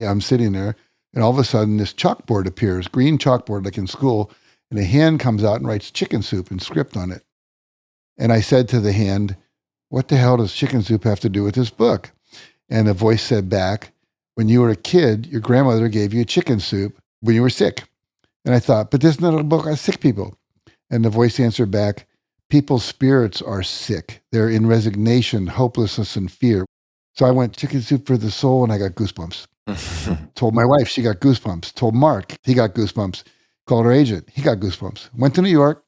I'm sitting there, and all of a sudden this chalkboard appears, green chalkboard like in school, and a hand comes out and writes chicken soup in script on it. And I said to the hand, what the hell does chicken soup have to do with this book? And the voice said back, when you were a kid, your grandmother gave you chicken soup when you were sick. And I thought, but this is not a book on sick people. And the voice answered back, people's spirits are sick. They're in resignation, hopelessness, and fear. So I went chicken soup for the soul, and I got goosebumps. Told my wife, she got goosebumps. Told Mark, he got goosebumps. Called her agent, he got goosebumps. Went to New York,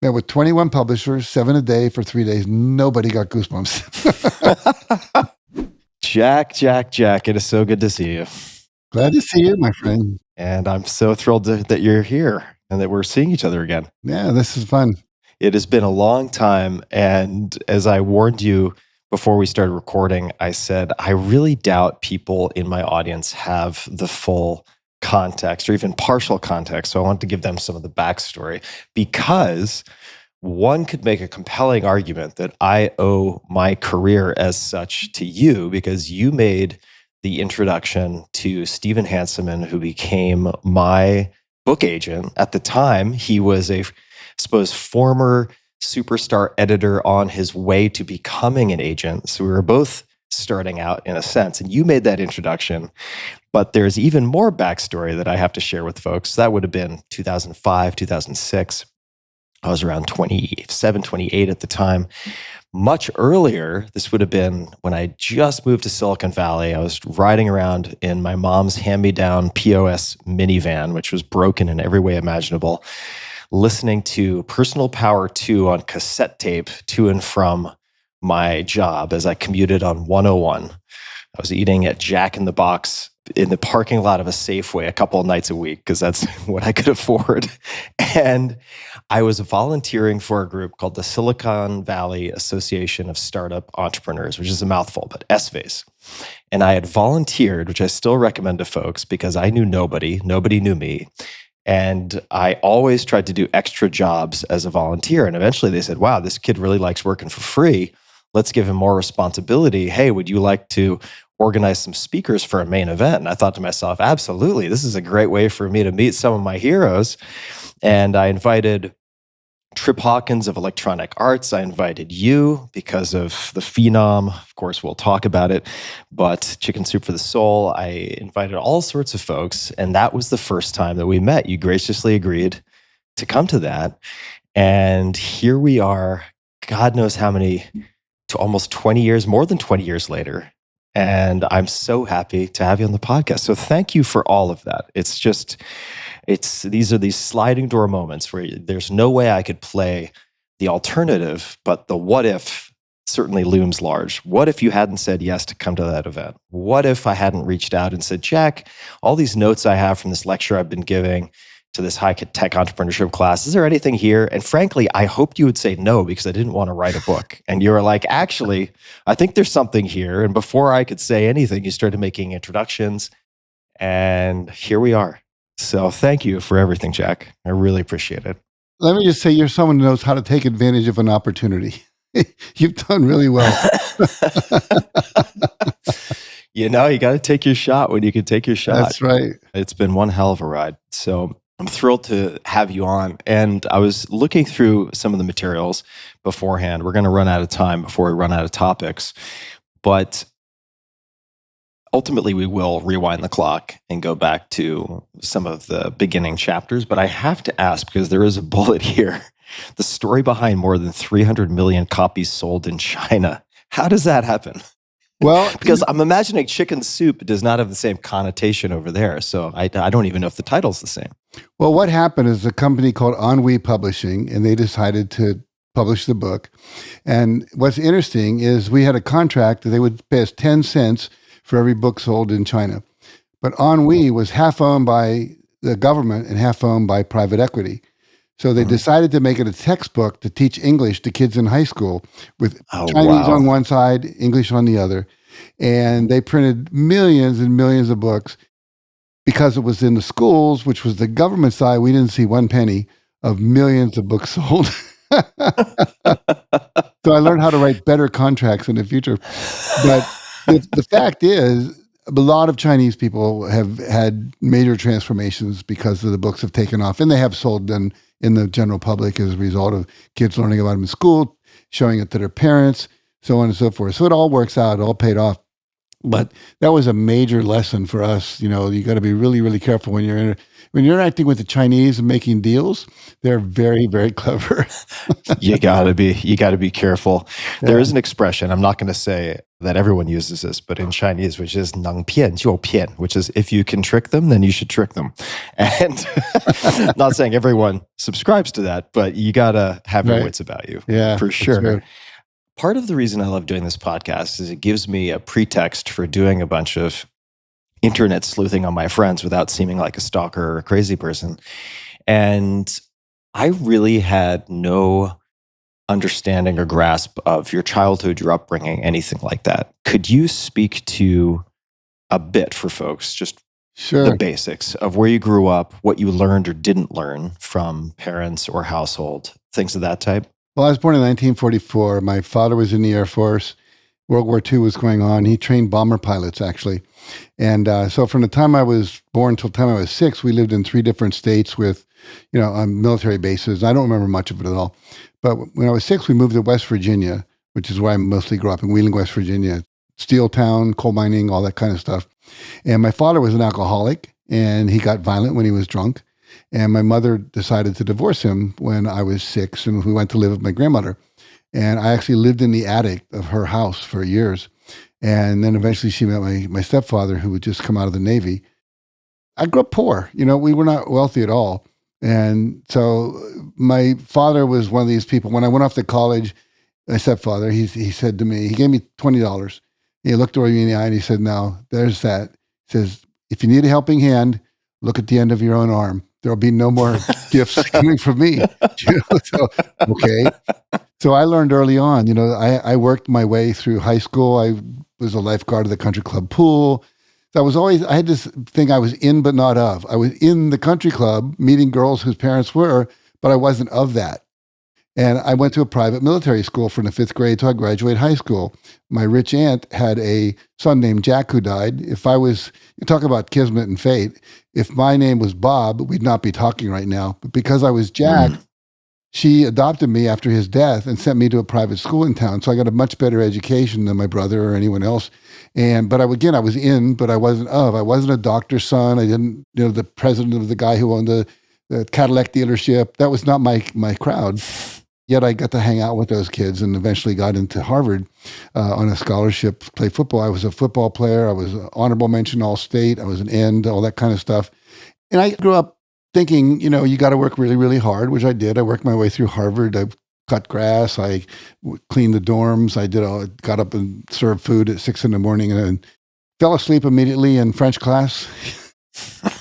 met with 21 publishers, 7 a day for 3 days. Nobody got goosebumps. Jack, it is so good to see you. Glad to see you, my friend. And I'm so thrilled that you're here and that we're seeing each other again. Yeah, this is fun. It has been a long time. And as I warned you before we started recording, I said, I really doubt people in my audience have the full context or even partial context. So I wanted to give them some of the backstory, because one could make a compelling argument that I owe my career as such to you, because you made the introduction to Stephen Hanselman, who became my book agent. At the time, he was a, I suppose, former superstar editor on his way to becoming an agent. So we were both starting out in a sense, and you made that introduction. But there's even more backstory that I have to share with folks. That would have been 2005, 2006. I was around 27, 28 at the time. Much earlier, this would have been when I just moved to Silicon Valley. I was riding around in my mom's hand-me-down POS minivan, which was broken in every way imaginable, listening to Personal Power 2 on cassette tape to and from my job as I commuted on 101. I was eating at Jack in the Box in the parking lot of a Safeway a couple of nights a week, because that's what I could afford. And I was volunteering for a group called the Silicon Valley Association of Startup Entrepreneurs, which is a mouthful, but SVAs. And I had volunteered, which I still recommend to folks, because I knew nobody knew me. And I always tried to do extra jobs as a volunteer. And eventually they said, wow, this kid really likes working for free. Let's give him more responsibility. Hey, would you like to organize some speakers for a main event? And I thought to myself, absolutely. This is a great way for me to meet some of my heroes. And I invited Trip Hawkins of Electronic Arts. I invited you because of the Phenom. Of course, we'll talk about it. But Chicken Soup for the Soul, I invited all sorts of folks. And that was the first time that we met. You graciously agreed to come to that. And here we are, God knows how many, to almost 20 years, more than 20 years later. And I'm so happy to have you on the podcast. So thank you for all of that. These are these sliding door moments where there's no way I could play the alternative, but the what if certainly looms large. What if you hadn't said yes to come to that event? What if I hadn't reached out and said, Jack, all these notes I have from this lecture I've been giving to this high-tech entrepreneurship class, is there anything here? And frankly, I hoped you would say no, because I didn't want to write a book. And you were like, actually, I think there's something here. And before I could say anything, you started making introductions. And here we are. So thank you for everything, Jack. I really appreciate it. Let me just say, you're someone who knows how to take advantage of an opportunity. You've done really well. You got to take your shot when you can take your shot. That's right. It's been one hell of a ride. So I'm thrilled to have you on. And I was looking through some of the materials beforehand. We're going to run out of time before we run out of topics. But ultimately, we will rewind the clock and go back to some of the beginning chapters. But I have to ask, because there is a bullet here, the story behind more than 300 million copies sold in China. How does that happen? Well, because I'm imagining chicken soup does not have the same connotation over there. So I don't even know if the title's the same. Well, what happened is a company called Ennui Publishing, and they decided to publish the book. And what's interesting is we had a contract that they would pay us 10 cents for every book sold in China. But Ennui was half owned by the government and half owned by private equity. So they decided to make it a textbook to teach English to kids in high school with Chinese on one side, English on the other. And they printed millions and millions of books. Because it was in the schools, which was the government side, we didn't see one penny of millions of books sold. So I learned how to write better contracts in the future. But the fact is, a lot of Chinese people have had major transformations because of the books have taken off, and they have sold them in the general public as a result of kids learning about them in school, showing it to their parents, so on and so forth. So it all works out, it all paid off. But that was a major lesson for us. You got to be really, really careful when you're interacting with the Chinese and making deals. They're very, very clever. You gotta be careful. Yeah. There is an expression, I'm not going to say that everyone uses this, but in Chinese, which is 能骗就骗, which is if you can trick them, then you should trick them. And not saying everyone subscribes to that, but you gotta have your wits about you. Yeah, for sure. Right. Part of the reason I love doing this podcast is it gives me a pretext for doing a bunch of internet sleuthing on my friends without seeming like a stalker or a crazy person. And I really had no understanding or grasp of your childhood, your upbringing, anything like that. Could you speak to a bit for folks, just the basics of where you grew up, what you learned or didn't learn from parents or household, things of that type? Well, I was born in 1944. My father was in the Air Force. World War II was going on. He trained bomber pilots, actually. And so from the time I was born till the time I was 6, we lived in 3 different states with, on military bases. I don't remember much of it at all. But when I was 6, we moved to West Virginia, which is where I mostly grew up, in Wheeling, West Virginia. Steel town, coal mining, all that kind of stuff. And my father was an alcoholic, and he got violent when he was drunk. And my mother decided to divorce him when I was 6, and we went to live with my grandmother. And I actually lived in the attic of her house for years. And then eventually she met my stepfather, who had just come out of the Navy. I grew up poor. We were not wealthy at all. And so my father was one of these people. When I went off to college, my stepfather, he said to me, he gave me $20. He looked over me in the eye and he said, "Now, there's that." He says, "If you need a helping hand, look at the end of your own arm. There'll be no more gifts coming from me." So, okay. So I learned early on, I worked my way through high school. I was a lifeguard of the country club pool. So I had this thing I was in but not of. I was in the country club meeting girls whose parents were, but I wasn't of that. And I went to a private military school from the 5th grade till I graduated high school. My rich aunt had a son named Jack who died. You talk about kismet and fate. If my name was Bob, we'd not be talking right now. But because I was Jack, she adopted me after his death and sent me to a private school in town. So I got a much better education than my brother or anyone else. But I was in, but I wasn't of. I wasn't a doctor's son. I didn't, the president of the guy who owned the Cadillac dealership. That was not my crowd. Yet I got to hang out with those kids and eventually got into Harvard on a scholarship to play football. I was a football player. I was an honorable mention All-State. I was an end, all that kind of stuff. And I grew up thinking, you got to work really, really hard, which I did. I worked my way through Harvard. I cut grass. I cleaned the dorms. Got up and served food at 6 a.m. and then fell asleep immediately in French class.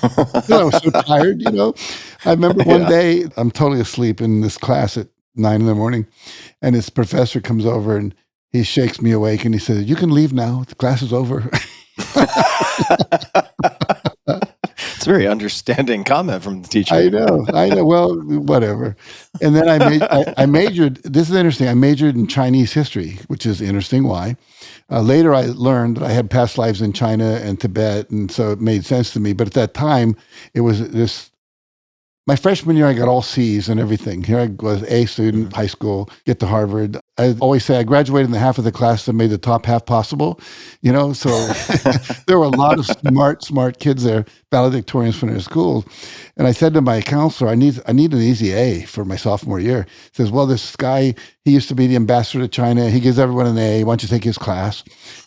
I was so tired, I remember one day I'm totally asleep in this class at 9 a.m. and this professor comes over and he shakes me awake and he says, "You can leave now. The class is over." It's a very understanding comment from the teacher. I know. Well, whatever. And then I majored. This is interesting. I majored in Chinese history, which is interesting. Why? Later, I learned that I had past lives in China and Tibet, and so it made sense to me. But at that time, it was this. My freshman year, I got all C's and everything. Here I was A student, high school, get to Harvard. I always say I graduated in the half of the class that made the top half possible, so there were a lot of smart kids there, valedictorians from their schools. And I said to my counselor, I need an easy A for my sophomore year. He says, "Well, this guy, he used to be the ambassador to China. He gives everyone an A. Why don't you take his class?"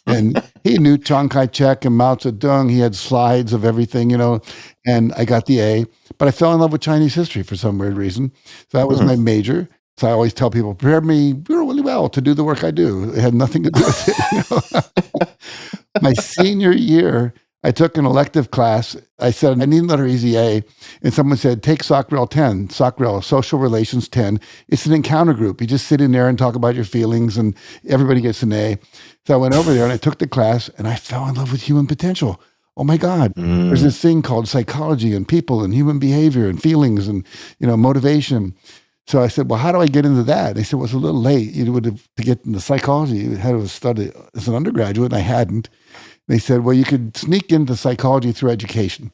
And he knew Chiang Kai-shek and Mao Zedong. He had slides of everything, and I got the A. But I fell in love with Chinese history for some weird reason. So that was my major. So I always tell people, prepare me really well to do the work I do. It had nothing to do with it. My senior year, I took an elective class. I said, I need another easy A. And someone said, take SOCREL 10, SOCREL, Social Relations 10. It's an encounter group. You just sit in there and talk about your feelings and everybody gets an A. So I went over there and I took the class and I fell in love with human potential. Oh my God, there's this thing called psychology and people and human behavior and feelings and, motivation. So I said, well, how do I get into that? They said, well, it's a little late. To get into psychology, you had to study as an undergraduate, and I hadn't. They said, well, you could sneak into psychology through education.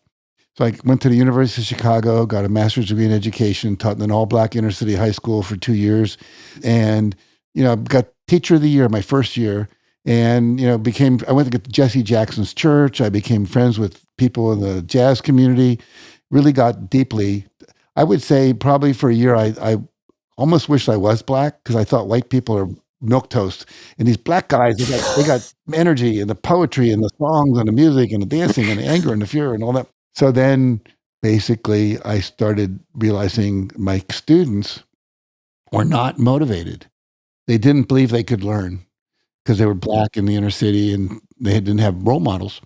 So I went to the University of Chicago, got a master's degree in education, taught in an all-black inner city high school for 2 years, and got teacher of the year my first year, and I went to get to Jesse Jackson's church. I became friends with people in the jazz community. Really got deeply. I would say probably for a year I almost wished I was black because I thought white people are milquetoast, and these black guys they got energy and the poetry and the songs and the music and the dancing and the anger and the fear and all that. So then basically I started realizing my students were not motivated. They didn't believe they could learn because they were black in the inner city and they didn't have role models.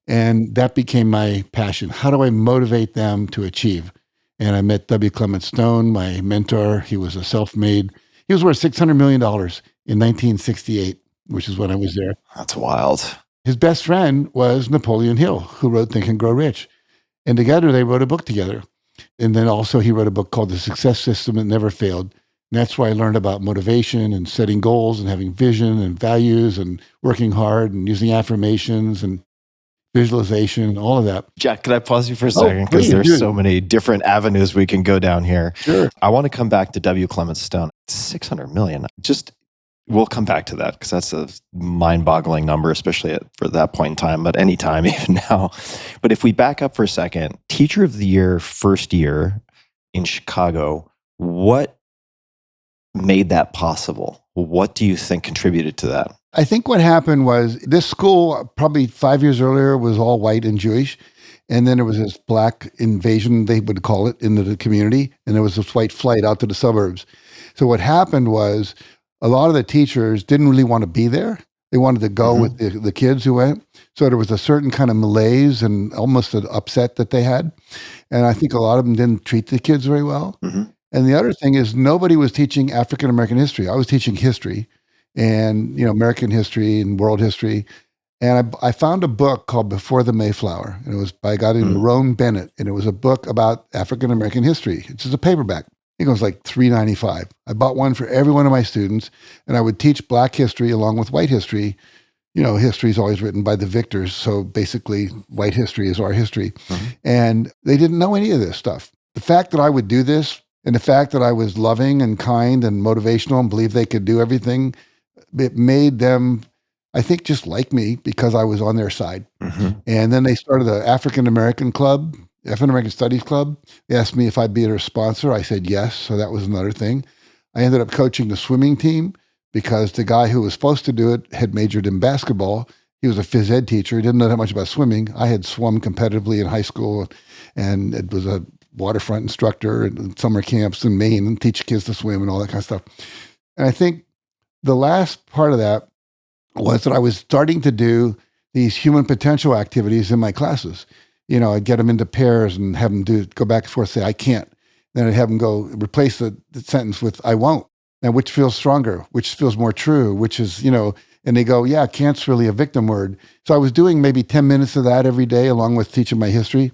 And that became my passion. How do I motivate them to achieve? And I met Clement Stone, my mentor. He was he was worth $600 million in 1968, which is when I was there. That's wild. His best friend was Napoleon Hill, who wrote Think and Grow Rich. And together they wrote a book together. And then also he wrote a book called The Success System That Never Failed. And that's where I learned about motivation and setting goals and having vision and values and working hard and using affirmations and visualization and all of that. Jack, can I pause you for a second? Because there's so many different avenues we can go down here. Sure. I want to come back to W. Clement Stone. 600 million. We'll come back to that because that's a mind-boggling number, especially for that point in time, but anytime, even now. But if we back up for a second, Teacher of the Year, first year in Chicago, what made that possible? What do you think contributed to that? I think what happened was this school, probably 5 years earlier, was all white and Jewish. And then there was this black invasion, they would call it, into the community. And there was this white flight out to the suburbs. So what happened was a lot of the teachers didn't really want to be there. They wanted to go with the kids who went. So there was a certain kind of malaise and almost an upset that they had. And I think a lot of them didn't treat the kids very well. And the other thing is nobody was teaching African-American history. I was teaching history and, American history and world history. And I found a book called Before the Mayflower. And it was by a guy named Roan Bennett. And it was a book about African-American history. It's just a paperback. I think it was like $3.95. I bought one for every one of my students, and I would teach black history along with white history. History is always written by the victors. So basically, white history is our history. And they didn't know any of this stuff. The fact that I would do this and the fact that I was loving and kind and motivational and believed they could do everything, it made them, I think, just like me because I was on their side. And then they started the African-American Club, African-American Studies Club. They asked me if I'd be their sponsor. I said yes, so that was another thing. I ended up coaching the swimming team because the guy who was supposed to do it had majored in basketball. He was a phys ed teacher. He didn't know that much about swimming. I had swum competitively in high school, and it was a waterfront instructor at summer camps in Maine and teach kids to swim and all that kind of stuff. And I think the last part of that was that I was starting to do these human potential activities in my classes. I'd get them into pairs and have them go back and forth, say, I can't. Then I'd have them go replace the sentence with, I won't. Now, which feels stronger? Which feels more true? Which is, and they go, yeah, can't's really a victim word. So I was doing maybe 10 minutes of that every day along with teaching my history.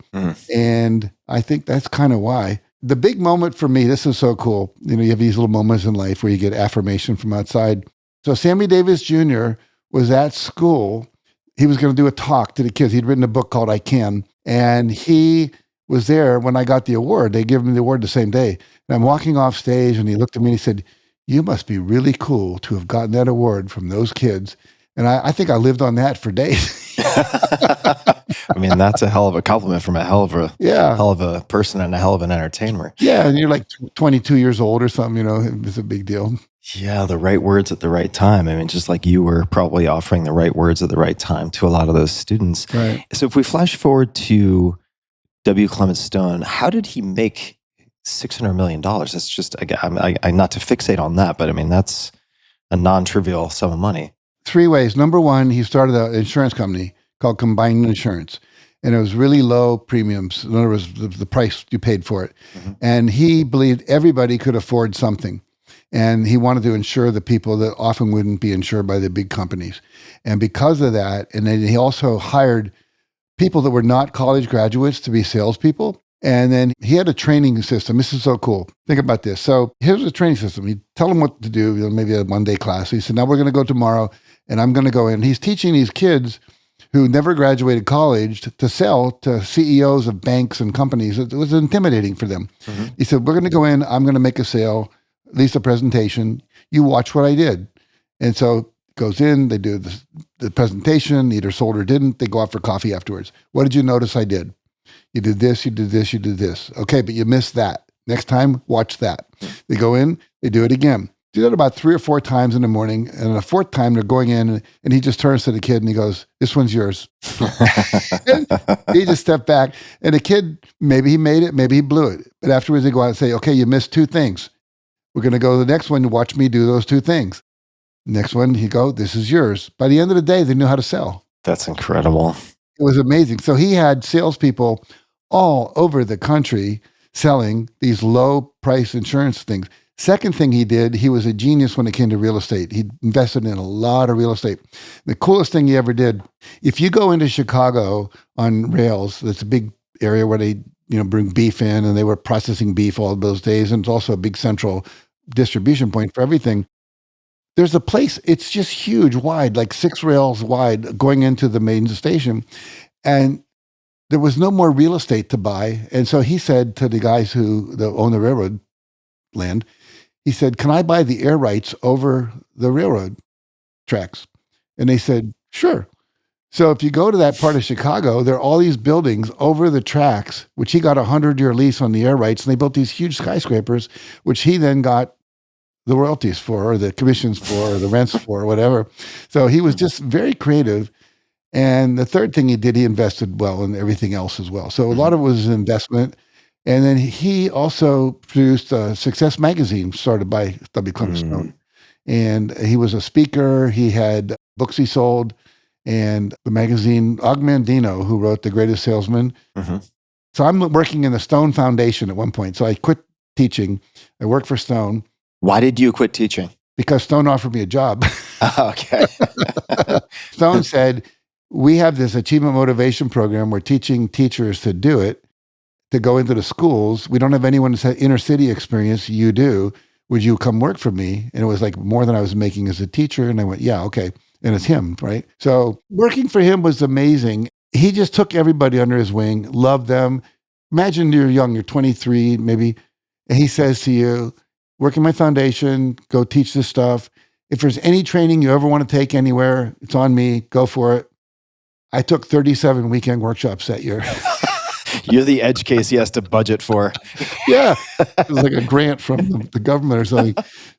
And I think that's kind of why. The big moment for me, this is so cool. You have these little moments in life where you get affirmation from outside. So Sammy Davis Jr. was at school. He was going to do a talk to the kids. He'd written a book called I Can. And he was there when I got the award. They gave me the award the same day. And I'm walking off stage and he looked at me and he said, you must be really cool to have gotten that award from those kids. And I think I lived on that for days. I mean, that's a hell of a compliment from a hell of a person and a hell of an entertainer. Yeah, and you're like 22 years old or something, it's a big deal. Yeah, the right words at the right time. I mean, just like you were probably offering the right words at the right time to a lot of those students. Right. So if we flash forward to W. Clement Stone, how did he make $600 million? That's just, I not to fixate on that, but I mean, that's a non-trivial sum of money. 3 ways. Number one, he started an insurance company called Combined Insurance. And it was really low premiums. In other words, the price you paid for it. And he believed everybody could afford something. And he wanted to insure the people that often wouldn't be insured by the big companies. And because of that, and then he also hired people that were not college graduates to be salespeople. And then he had a training system. This is so cool. Think about this. So here's a training system. He'd tell them what to do, maybe a one-day class. He said, now we're going to go tomorrow, and I'm going to go in. He's teaching these kids who never graduated college to sell to CEOs of banks and companies. It was intimidating for them. Mhm. He said, we're going to go in, I'm going to make a sale, at least a presentation. You watch what I did. And so goes in, they do the presentation, either sold or didn't. They go out for coffee afterwards. What did you notice I did? You did this, you did this, you did this. Okay, but you missed that. Next time, watch that. They go in, they do it again. Do that about 3 or 4 times in the morning. And the 4th time they're going in and he just turns to the kid and he goes, this one's yours. And he just stepped back and the kid, maybe he made it, maybe he blew it. But afterwards they go out and say, okay, you missed 2 things. We're going to go to the next one and watch me do those 2 things. Next one, he go, this is yours. By the end of the day, they knew how to sell. That's incredible. It was amazing. So he had salespeople all over the country selling these low price insurance things. Second thing he did, he was a genius when it came to real estate. He invested in a lot of real estate. The coolest thing he ever did, if you go into Chicago on rails, that's a big area where they bring beef in, and they were processing beef all those days. And it's also a big central distribution point for everything. There's a place, it's just huge, wide, like 6 rails wide going into the main station. And there was no more real estate to buy. And so he said to the guys who own the railroad land, he said, can I buy the air rights over the railroad tracks? And they said, sure. So if you go to that part of Chicago, there are all these buildings over the tracks, which he got a 100-year lease on the air rights. And they built these huge skyscrapers, which he then got the royalties for, or the commissions for, or the rents for, or whatever. So he was just very creative. And the third thing he did, he invested well in everything else as well. So a lot of it was an investment. And then he also produced a Success magazine started by Clement Stone. And he was a speaker. He had books he sold. And the magazine, Og Mandino, who wrote The Greatest Salesman. So I'm working in the Stone Foundation at one point. So I quit teaching. I worked for Stone. Why did you quit teaching? Because Stone offered me a job. Okay. Stone said, we have this achievement motivation program. We're teaching teachers to do it, to go into the schools. We don't have anyone who's had inner city experience. You do. Would you come work for me? And it was like more than I was making as a teacher. And I went, yeah, okay. And it's him, right? So working for him was amazing. He just took everybody under his wing, loved them. Imagine you're young, you're 23 maybe, and he says to you, work in my foundation, go teach this stuff. If there's any training you ever want to take anywhere, it's on me, go for it. I took 37 weekend workshops that year. You're the edge case he has to budget for. Yeah, it was like a grant from the government or something.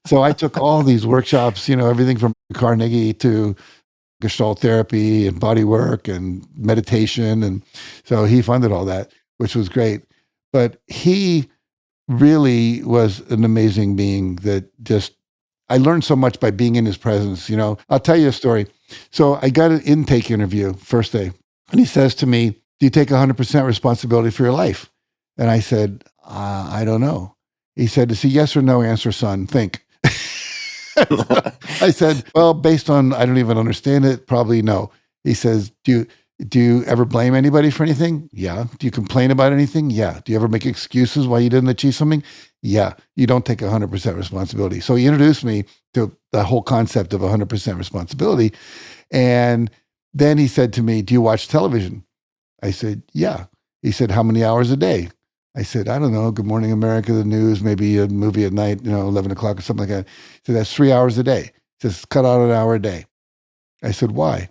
So I took all these workshops, everything from Carnegie to Gestalt therapy and body work and meditation. And so he funded all that, which was great. But he really was an amazing being that I learned so much by being in his presence. I'll tell you a story. So I got an intake interview first day, and he says to me, do you take 100% responsibility for your life? And I said, I don't know. He said, it's a yes or no answer, son. Think. I said, well, based on, I don't even understand it, probably no. He says, do you ever blame anybody for anything? Yeah. Do you complain about anything? Yeah. Do you ever make excuses why you didn't achieve something? Yeah. You don't take 100% responsibility. So he introduced me to the whole concept of 100% responsibility. And then he said to me, do you watch television? I said, yeah. He said, how many hours a day? I said, I don't know. Good Morning America, the news, maybe a movie at night, 11 o'clock or something like that. He said, that's 3 hours a day. He says, cut out an hour a day. I said, why?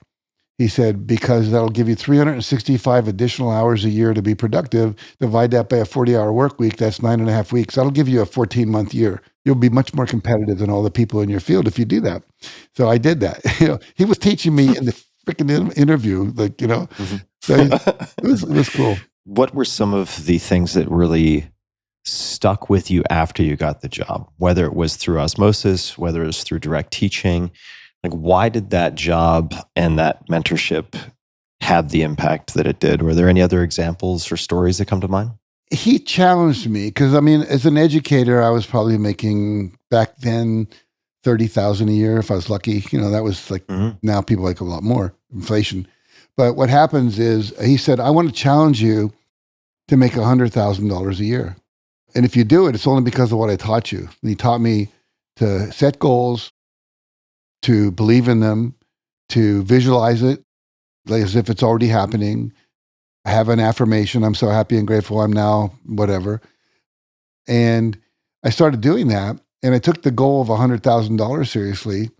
He said, because that'll give you 365 additional hours a year to be productive. Divide that by a 40-hour work week. That's 9.5 weeks. That'll give you a 14-month year. You'll be much more competitive than all the people in your field if you do that. So I did that. He was teaching me in the freaking interview, So it was cool. What were some of the things that really stuck with you after you got the job? Whether it was through osmosis, whether it was through direct teaching, why did that job and that mentorship have the impact that it did? Were there any other examples or stories that come to mind? He challenged me because, as an educator, I was probably making back then $30,000 a year if I was lucky. That was like now people like a lot more inflation. But what happens is he said, I want to challenge you to make $100,000 a year. And if you do it, it's only because of what I taught you. And he taught me to set goals, to believe in them, to visualize it, like as if it's already happening. I have an affirmation. I'm so happy and grateful I'm now, whatever. And I started doing that. And I took the goal of $100,000 seriously.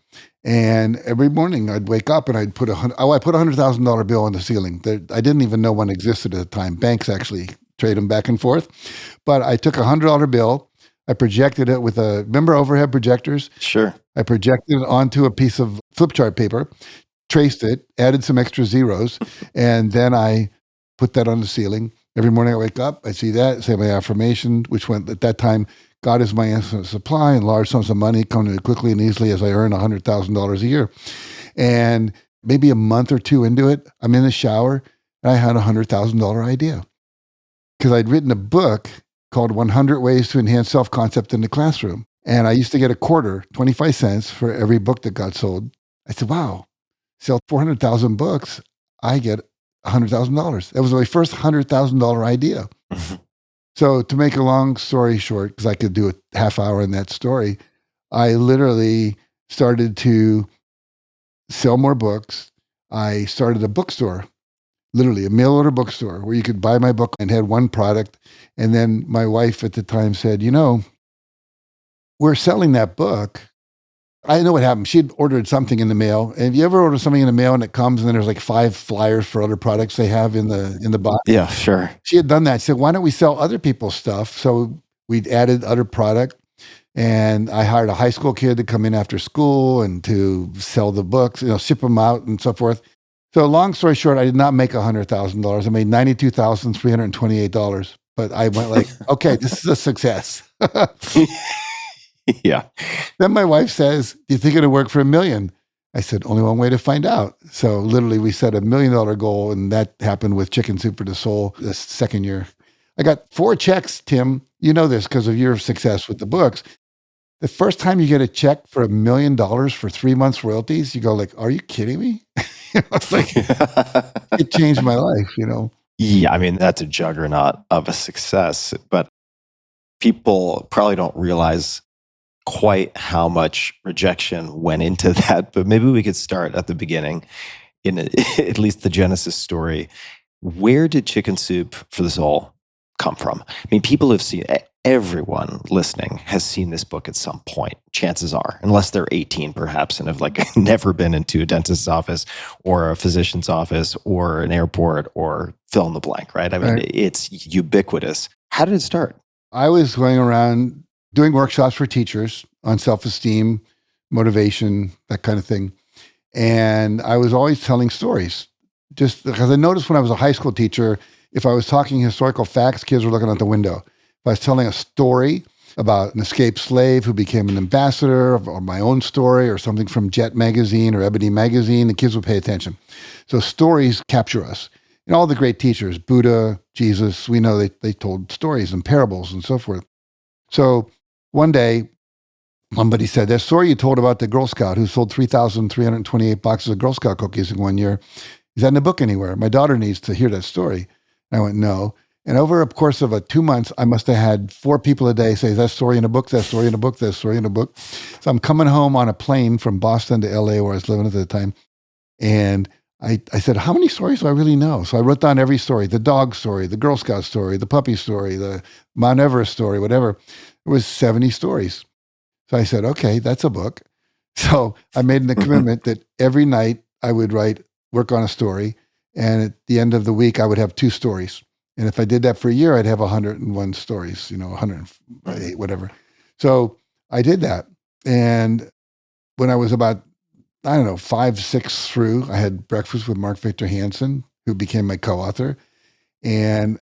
And every morning I'd wake up and I'd put I put $100,000 bill on the ceiling. I didn't even know one existed at the time. Banks actually trade them back and forth. But I took $100 bill. I projected it with remember overhead projectors? Sure. I projected it onto a piece of flip chart paper, traced it, added some extra zeros, and then I put that on the ceiling. Every morning I wake up, I see that, say my affirmation, which went at that time, God is my infinite supply, and large sums of money come to me quickly and easily as I earn $100,000 a year. And maybe a month or two into it, I'm in the shower, and I had a $100,000 idea. Because I'd written a book called 100 Ways to Enhance Self-Concept in the Classroom. And I used to get a quarter, 25 cents for every book that got sold. I said, wow, sell 400,000 books, I get $100,000. That was my first $100,000 idea. So to make a long story short, because I could do a half hour in that story, I literally started to sell more books. I started a bookstore, literally a mail order bookstore where you could buy my book and had one product. And then my wife at the time said, we're selling that book. I know what happened. She had ordered something in the mail. And have you ever ordered something in the mail and it comes and then there's like 5 flyers for other products they have in the box? Yeah, sure. She had done that. She said, why don't we sell other people's stuff? So we'd added other product. And I hired a high school kid to come in after school and to sell the books, ship them out and so forth. So long story short, I did not make $100,000. I made $92,328. But I went like, okay, this is a success. Yeah. Then my wife says, do you think it'll work for $1 million? I said, only one way to find out. So literally we set $1 million goal, and that happened with Chicken Soup for the Soul this second year. I got 4 checks, Tim. You know this because of your success with the books. The first time you get a check for $1 million for 3 months royalties, you go like, are you kidding me? It's like, it changed my life, Yeah, I mean, that's a juggernaut of a success, but people probably don't realize quite how much rejection went into that. But maybe we could start at the beginning, at least the Genesis story. Where did Chicken Soup for the Soul come from? I mean, people have seen, everyone listening has seen this book at some point, chances are, unless they're 18 perhaps and have like never been into a dentist's office or a physician's office or an airport or fill in the blank, right? I mean, It's ubiquitous. How did it start? I was going around doing workshops for teachers on self-esteem, motivation, that kind of thing. And I was always telling stories, just because I noticed when I was a high school teacher, if I was talking historical facts, kids were looking out the window. If I was telling a story about an escaped slave who became an ambassador, or my own story, or something from Jet magazine or Ebony magazine, the kids would pay attention. So stories capture us. And all the great teachers, Buddha, Jesus, we know they told stories and parables and so forth. So one day, somebody said, that story you told about the Girl Scout who sold 3,328 boxes of Girl Scout cookies in 1 year, is that in a book anywhere? My daughter needs to hear that story. And I went, no. And over a course of 2 months, I must have had 4 people a day say, that story in a book, that story in a book, that story in a book. So I'm coming home on a plane from Boston to LA, where I was living at the time. And I said, how many stories do I really know? So I wrote down every story, the dog story, the Girl Scout story, the puppy story, the Mount Everest story, whatever. It was 70 stories. So I said, okay, that's a book. So I made a commitment that every night I would work on a story. And at the end of the week, I would have 2 stories. And if I did that for a year, I'd have 101 stories, 108, whatever. So I did that. And when I was about, 5, 6 through, I had breakfast with Victor Hansen, who became my co-author. And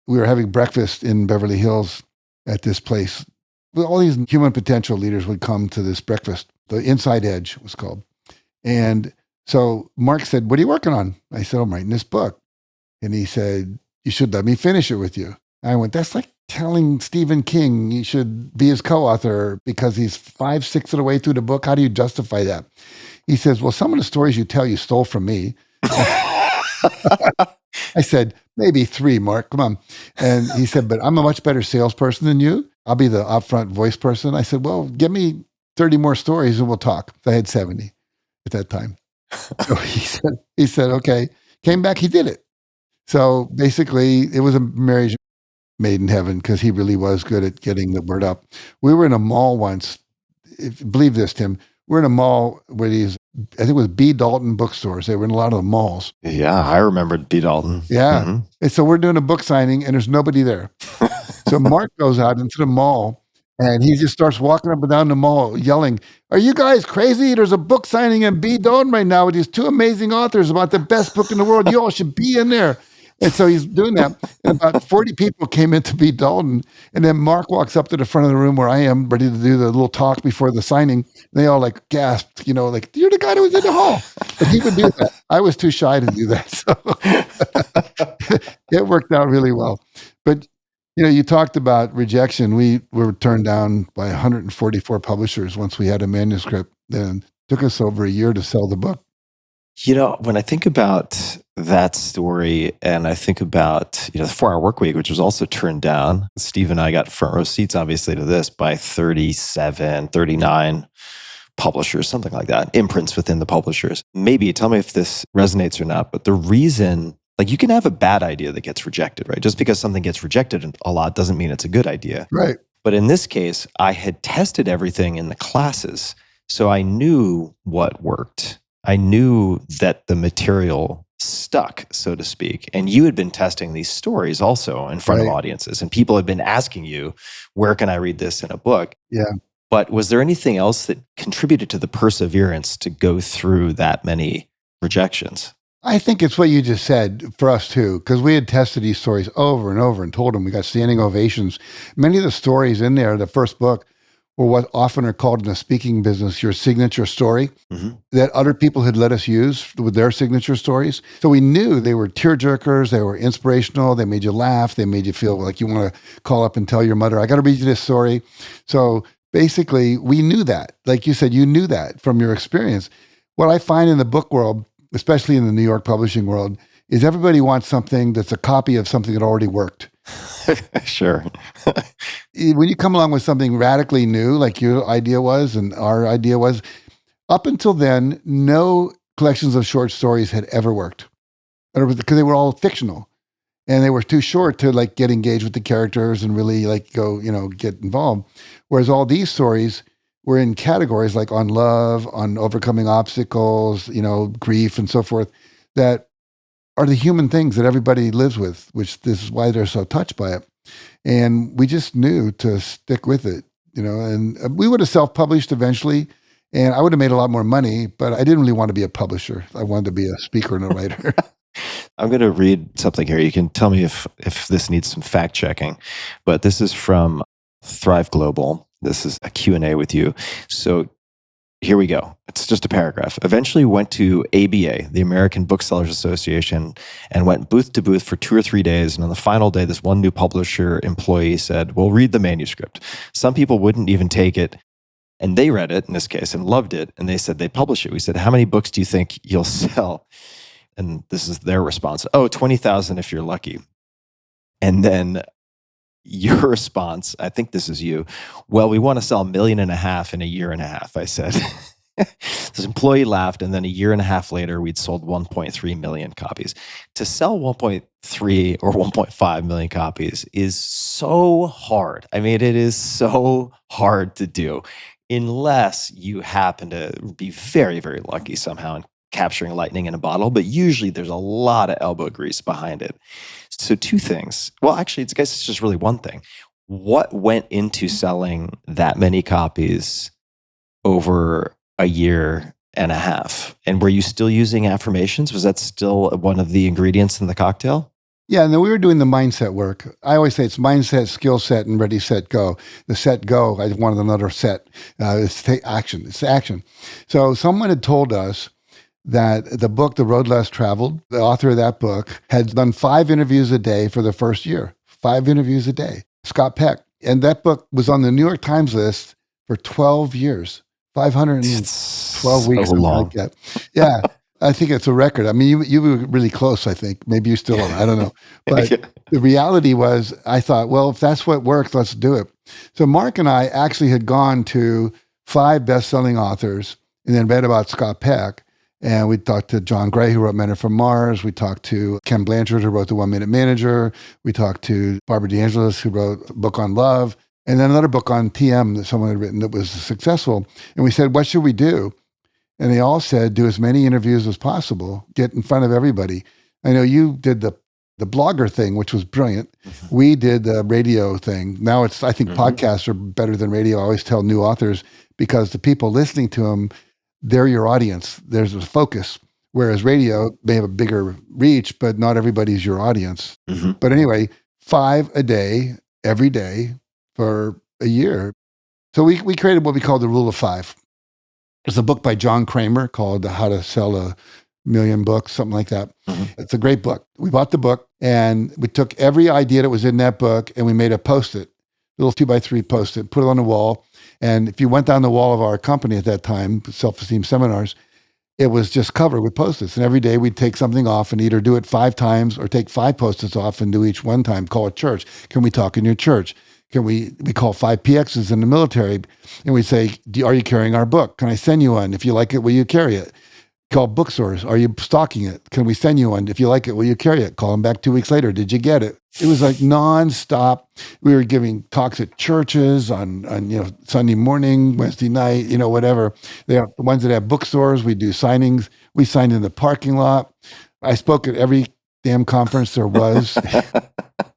we were having breakfast in Beverly Hills at this place. All these human potential leaders would come to this breakfast. The Inside Edge was called. And so Mark said, what are you working on? I said, I'm writing this book. And he said, you should let me finish it with you. I went, that's like telling Stephen King you should be his co-author because he's 5, 6 of the way through the book. How do you justify that? He says, well, some of the stories you tell you stole from me. I said, maybe 3, Mark, come on. And he said, but I'm a much better salesperson than you. I'll be the upfront voice person. I said, well, give me 30 more stories and we'll talk. So I had 70 at that time. So he said, okay, came back, he did it. So basically, it was a marriage made in heaven because he really was good at getting the word up. We were in a mall once. Believe this, Tim. We're in a mall where I think it was B. Dalton bookstores. They were in a lot of the malls. Yeah, I remembered B. Dalton. Yeah. Mm-hmm. And so we're doing a book signing and there's nobody there. So Mark goes out into the mall and he just starts walking up and down the mall yelling, "Are you guys crazy? There's a book signing in B. Dalton right now with these two amazing authors about the best book in the world. You all should be in there." And so he's doing that. And about 40 people came in to B. Dalton. And then Mark walks up to the front of the room where I am, ready to do the little talk before the signing. They all like gasped, like, "You're the guy who was in the hall." But he would do that. I was too shy to do that. So it worked out really well. But you talked about rejection. We were turned down by 144 publishers once we had a manuscript. And it took us over a year to sell the book. When I think about that story and I think about, the 4-Hour Workweek, which was also turned down, Steve and I got front row seats, obviously, to this by 37, 39 publishers, something like that, imprints within the publishers. Maybe tell me if this resonates or not, but the reason, you can have a bad idea that gets rejected, right? Just because something gets rejected a lot doesn't mean it's a good idea. Right. But in this case, I had tested everything in the classes, so I knew what worked. I knew that the material stuck, so to speak. And you had been testing these stories also in front of audiences, and people had been asking you, where can I read this in a book? Yeah. But was there anything else that contributed to the perseverance to go through that many rejections? I think it's what you just said for us too, because we had tested these stories over and over and told them we got standing ovations. Many of the stories in there, the first book, were what often are called in the speaking business your signature story that other people had let us use with their signature stories. So we knew they were tearjerkers, they were inspirational, they made you laugh, they made you feel like you want to call up and tell your mother, "I got to read you this story." So basically, we knew that. Like you said, you knew that from your experience. What I find in the book world, especially in the New York publishing world, is everybody wants something that's a copy of something that already worked. Sure. When you come along with something radically new, like your idea was and our idea was, up until then, no collections of short stories had ever worked because they were all fictional and they were too short to get engaged with the characters and really go, get involved. Whereas all these stories were in categories like on love, on overcoming obstacles, grief and so forth, that are the human things that everybody lives with, which this is why they're so touched by it. And we just knew to stick with it, and we would have self-published eventually and I would have made a lot more money, but I didn't really want to be a publisher. I wanted to be a speaker and a writer. I'm going to read something here. You can tell me if this needs some fact checking, but this is from Thrive Global. This is a Q&A with you. So here we go. It's just a paragraph. Eventually went to ABA, the American Booksellers Association, and went booth to booth for 2 or 3 days. And on the final day, this one new publisher employee said, "Well, read the manuscript." Some people wouldn't even take it. And they read it, in this case, and loved it. And they said they'd publish it. We said, "How many books do you think you'll sell?" And this is their response. "Oh, 20,000 if you're lucky." And then your response, I think this is you. "Well, we want to sell 1.5 million in a year and a half," I said. This employee laughed, and then a year and a half later, we'd sold 1.3 million copies. To sell 1.3 or 1.5 million copies is so hard. I mean, it is so hard to do unless you happen to be very, very lucky somehow in capturing lightning in a bottle. But usually there's a lot of elbow grease behind it. So 2 things. Well, actually, I guess it's just really one thing. What went into selling that many copies over a year and a half? And were you still using affirmations? Was that still one of the ingredients in the cocktail? Yeah, and then we were doing the mindset work. I always say it's mindset, skill set, and ready, set, go. The set, go, I wanted another set. It's take action. It's action. So someone had told us that the book, The Road Less Traveled, the author of that book had done 5 interviews a day for the first year. 5 interviews a day. Scott Peck. And that book was on the New York Times list for 12 years. 512 weeks. So long. Like that. Yeah. I think it's a record. I mean, you were really close, I think. Maybe you still are. I don't know. But the reality was, I thought, well, if that's what works, let's do it. So Mark and I actually had gone to 5 best-selling authors and then read about Scott Peck. And we talked to John Gray, who wrote Men Are From Mars. We talked to Ken Blanchard, who wrote The 1 Minute Manager. We talked to Barbara DeAngelis, who wrote a book on love. And then another book on TM that someone had written that was successful. And we said, what should we do? And they all said, do as many interviews as possible, get in front of everybody. I know you did the blogger thing, which was brilliant. Mm-hmm. We did the radio thing. Now I think podcasts are better than radio. I always tell new authors, because the people listening to them, they're your audience. There's a focus. Whereas radio may have a bigger reach, but not everybody's your audience. Mm-hmm. But anyway, 5 a day, every day for a year. So we created what we call the Rule of 5. There's a book by John Kramer called How to Sell a Million Books, something like that. Mm-hmm. It's a great book. We bought the book and we took every idea that was in that book and we made a Post-it, little 2x3 Post-it, put it on the wall. And if you went down the wall of our company at that time, Self-Esteem Seminars, it was just covered with Post-its. And every day we'd take something off and either do it 5 times or take 5 Post-its off and do each one time. Call it church. Can we talk in your church? We call 5 PXs in the military, and we say, are you carrying our book? Can I send you one? If you like it, will you carry it? Call bookstores. Are you stocking it? Can we send you one? If you like it, will you carry it? Call them back 2 weeks later. Did you get it? It was like nonstop. We were giving talks at churches on Sunday morning, Wednesday night, whatever. The ones that have bookstores, we do signings. We signed in the parking lot. I spoke at every damn conference there was.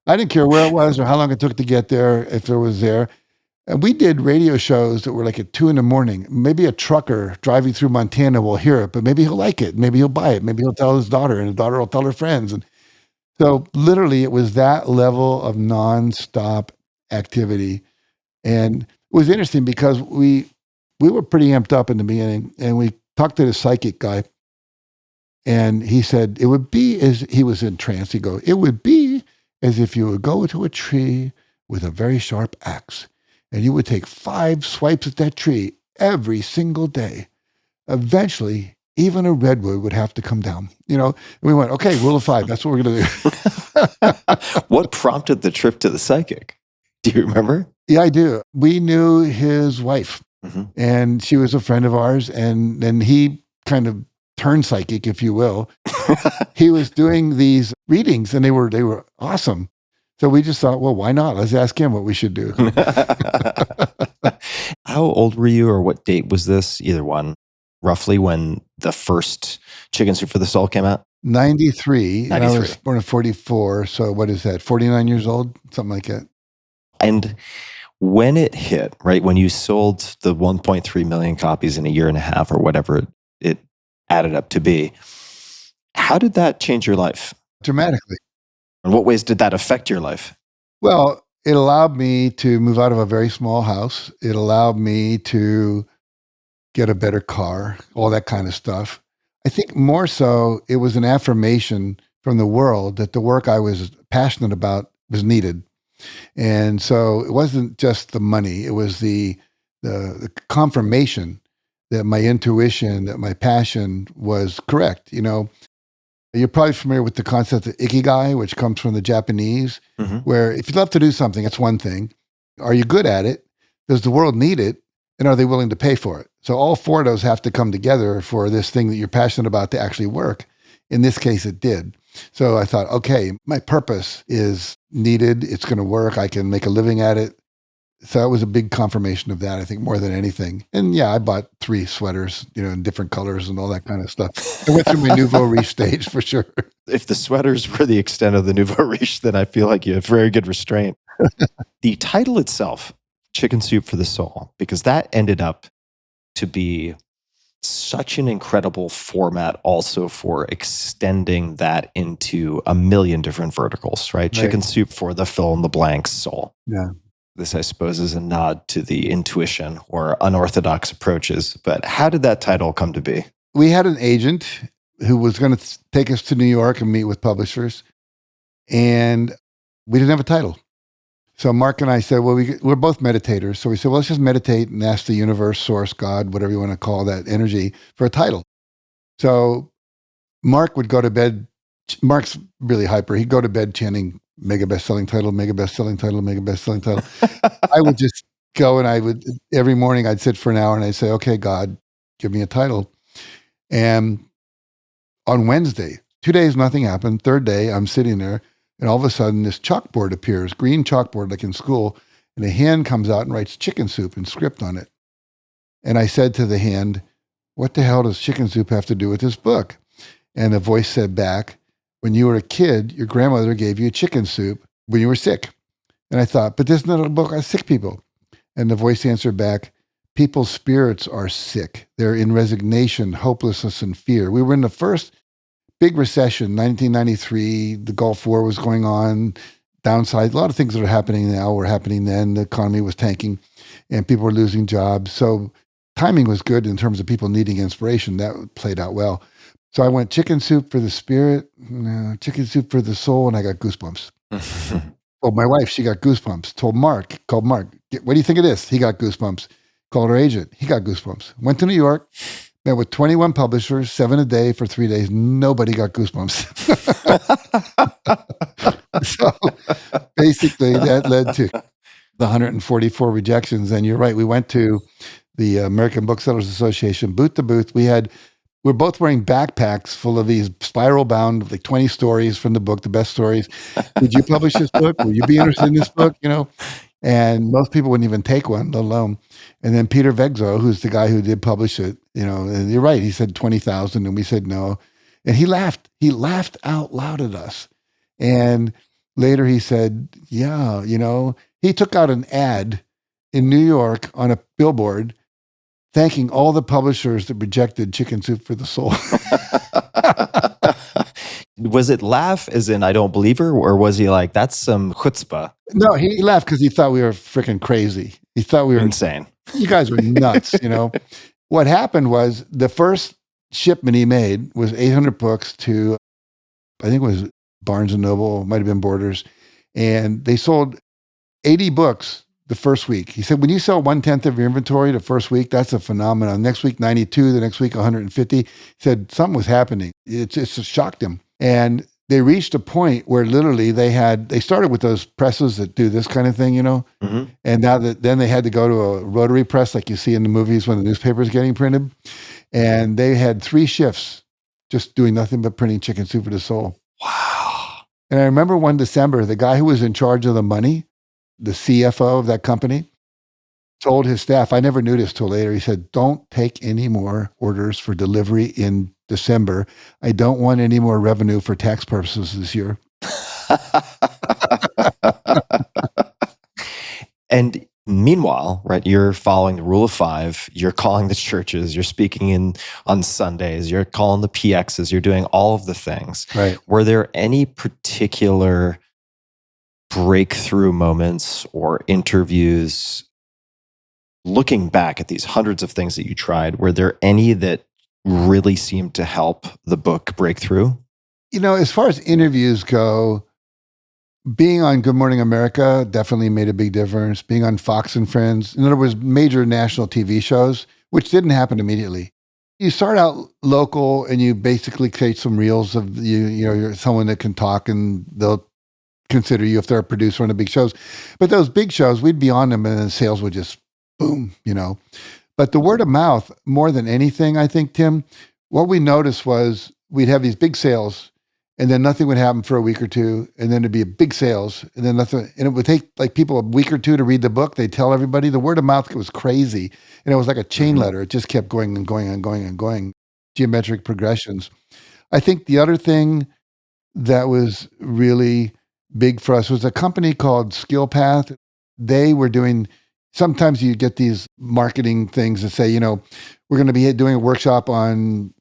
I didn't care where it was or how long it took to get there, if it was there. And we did radio shows that were like at 2 a.m. Maybe a trucker driving through Montana will hear it, but maybe he'll like it. Maybe he'll buy it. Maybe he'll tell his daughter, and his daughter will tell her friends. And so literally it was that level of nonstop activity. And it was interesting because we were pretty amped up in the beginning, and we talked to the psychic guy, and he said, it would be as he was in trance. He'd go, it would be as if you would go to a tree with a very sharp axe, and you would take 5 swipes at that tree every single day. Eventually, even a redwood would have to come down. And we went, okay, Rule of 5. That's what we're going to do. What prompted the trip to the psychic? Do you remember? Yeah, I do. We knew his wife, and she was a friend of ours, and then he kind of turned psychic, if you will. He was doing these readings, and they were awesome. So we just thought, well, why not? Let's ask him what we should do. How old were you, or what date was this? Either one, roughly, when the first Chicken Soup for the Soul came out? 93. And I was born in 44. So what is that? 49 years old? Something like that. And when it hit, right, when you sold the 1.3 million copies in a year and a half or whatever it added up to be, how did that change your life? Dramatically. In what ways did that affect your life? Well, it allowed me to move out of a very small house. It allowed me to get a better car, all that kind of stuff. I think more so, it was an affirmation from the world that the work I was passionate about was needed. And so it wasn't just the money. It was the confirmation that my intuition, that my passion was correct. You're probably familiar with the concept of ikigai, which comes from the Japanese, where if you love to do something, it's one thing. Are you good at it? Does the world need it? And are they willing to pay for it? So all 4 of those have to come together for this thing that you're passionate about to actually work. In this case, it did. So I thought, okay, my purpose is needed. It's going to work. I can make a living at it. So that was a big confirmation of that, I think, more than anything. And yeah, I bought 3 sweaters, in different colors and all that kind of stuff. I went through my nouveau riche stage for sure. If the sweaters were the extent of the nouveau riche, then I feel like you have very good restraint. The title itself, Chicken Soup for the Soul, because that ended up to be such an incredible format also for extending that into a million different verticals, right? Chicken Soup for the fill in the blank soul. Yeah. This, I suppose, is a nod to the intuition or unorthodox approaches. But how did that title come to be? We had an agent who was going to take us to New York and meet with publishers, and we didn't have a title. So Mark and I said, well, we're both meditators. So we said, well, let's just meditate and ask the universe, source, God, whatever you want to call that energy, for a title. So Mark would go to bed. Mark's really hyper. He'd go to bed chanting, mega best-selling title, mega best-selling title, mega best-selling title. I would just go and every morning I'd sit for an hour and I'd say, okay, God, give me a title. And on Wednesday. 2 days, nothing happened. Third day, I'm sitting there, and all of a sudden, this chalkboard appears, green chalkboard like in school, and a hand comes out and writes chicken soup in script on it. And I said to the hand, what the hell does chicken soup have to do with this book? And a voice said back, when you were a kid, your grandmother gave you chicken soup when you were sick. And I thought, but this is not a book on sick people. And the voice answered back, people's spirits are sick. They're in resignation, hopelessness, and fear. We were in the first big recession, 1993. The Gulf War was going on, downside. A lot of things that are happening now were happening then. The economy was tanking, and people were losing jobs. So timing was good in terms of people needing inspiration. That played out well. So I went chicken soup for the spirit, chicken soup for the soul, and I got goosebumps. Told my wife, she got goosebumps. Called Mark, what do you think of this? He got goosebumps. Called her agent, he got goosebumps. Went to New York, met with 21 publishers, 7 a day for 3 days. Nobody got goosebumps. So basically that led to the 144 rejections. And you're right, we went to the American Booksellers Association, booth to booth. We're both wearing backpacks full of these spiral bound, like 20 stories from the book, the best stories. Would you publish this book? Would you be interested in this book? And most people wouldn't even take one, let alone. And then Peter Vegzo, who's the guy who did publish it, and you're right. He said 20,000 and we said no. And he laughed. He laughed out loud at us. And later he said, yeah, he took out an ad in New York on a billboard thanking all the publishers that rejected Chicken Soup for the Soul. Was it laugh as in I don't believe her, or was he like, that's some chutzpah? No, he laughed because he thought we were freaking crazy. He thought we were insane. You guys were nuts, What happened was the first shipment he made was 800 books to, I think it was Barnes & Noble, might have been Borders, and they sold 80 books the first week. He said, when you sell 1/10 of your inventory the first week, that's a phenomenon. Next week, 92, the next week, 150. He said something was happening. It just shocked him. And they reached a point where literally they started with those presses that do this kind of thing, Mm-hmm. And then they had to go to a rotary press like you see in the movies when the newspaper is getting printed. And they had 3 shifts just doing nothing but printing Chicken Soup for the Soul. Wow. And I remember one December, the guy who was in charge of the money, the CFO of that company, told his staff, I never knew this till later, he said, don't take any more orders for delivery in December. I don't want any more revenue for tax purposes this year. And meanwhile, right, you're following the rule of 5, you're calling the churches, you're speaking on Sundays, you're calling the PXs, you're doing all of the things. Right. Were there any particular breakthrough moments or interviews, looking back at these hundreds of things that you tried, were there any that really seemed to help the book break through? As far as interviews go, being on Good Morning America definitely made a big difference. Being on Fox and Friends, in other words, major national TV shows, which didn't happen immediately. You start out local and you basically create some reels of you're someone that can talk and they'll consider you if they're a producer on the big shows. But those big shows, we'd be on them and the sales would just boom, But the word of mouth, more than anything, I think, Tim, what we noticed was we'd have these big sales and then nothing would happen for a week or two. And then it'd be a big sales and then nothing. And it would take like people a week or two to read the book. They'd tell everybody. The word of mouth was crazy. And it was like a chain letter. It just kept going and going and going and going. Geometric progressions. I think the other thing that was really big for us was a company called SkillPath. They were doing, sometimes you get these marketing things that say, we're going to be doing a workshop on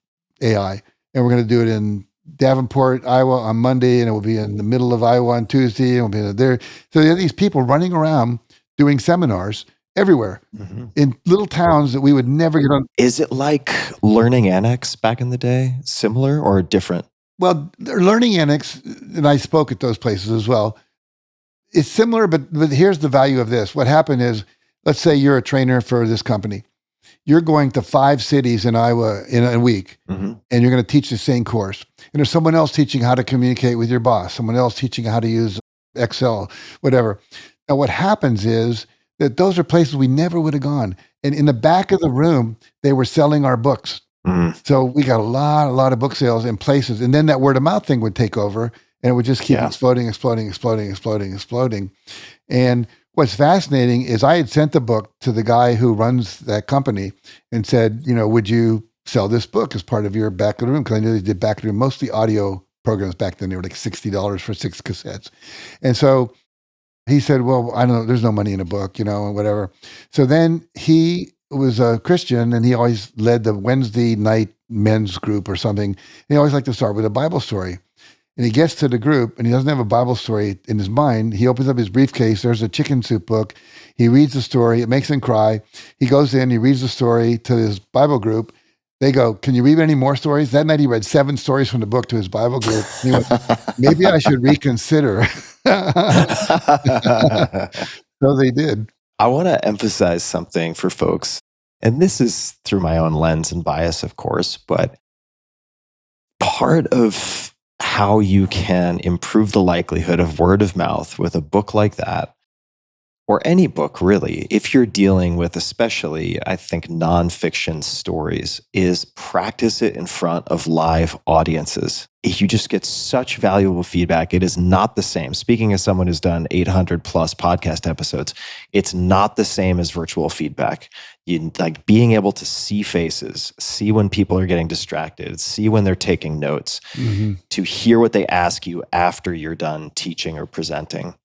AI and we're going to do it in Davenport, Iowa on Monday, and it will be in the middle of Iowa on Tuesday. And we'll be there. So there are these people running around doing seminars everywhere in little towns that we would never get on. Is it like Learning Annex back in the day, similar or different? Well, Learning Annex, and I spoke at those places as well. It's similar, but here's the value of this. What happened is, let's say you're a trainer for this company. You're going to 5 cities in Iowa in a week, and you're going to teach the same course. And there's someone else teaching how to communicate with your boss, someone else teaching how to use Excel, whatever. Now, what happens is that those are places we never would have gone. And in the back of the room, they were selling our books. Mm, So we got a lot of book sales in places. And then that word of mouth thing would take over and it would just keep yeah. exploding. And what's fascinating is I had sent the book to the guy who runs that company and said, would you sell this book as part of your back of the room? Because I knew they did back of the room. Most of the audio programs back then, they were like $60 for 6 cassettes. And so he said, well, I don't know, there's no money in a book, and whatever. So then he was a Christian and he always led the Wednesday night men's group or something. And he always liked to start with a Bible story. And he gets to the group and he doesn't have a Bible story in his mind. He opens up his briefcase. There's a chicken soup book. He reads the story. It makes him cry. He goes in, he reads the story to his Bible group. They go, can you read any more stories? That night he read 7 stories from the book to his Bible group. He went, maybe I should reconsider. So they did. I want to emphasize something for folks, and this is through my own lens and bias, of course, but part of how you can improve the likelihood of word of mouth with a book like that, or any book really, if you're dealing with especially, I think, nonfiction stories, is practice it in front of live audiences. You just get such valuable feedback. It is not the same. Speaking as someone who's done 800 plus podcast episodes, it's not the same as virtual feedback. You like being able to see faces, see when people are getting distracted, see when they're taking notes, to hear what they ask you after you're done teaching or presenting.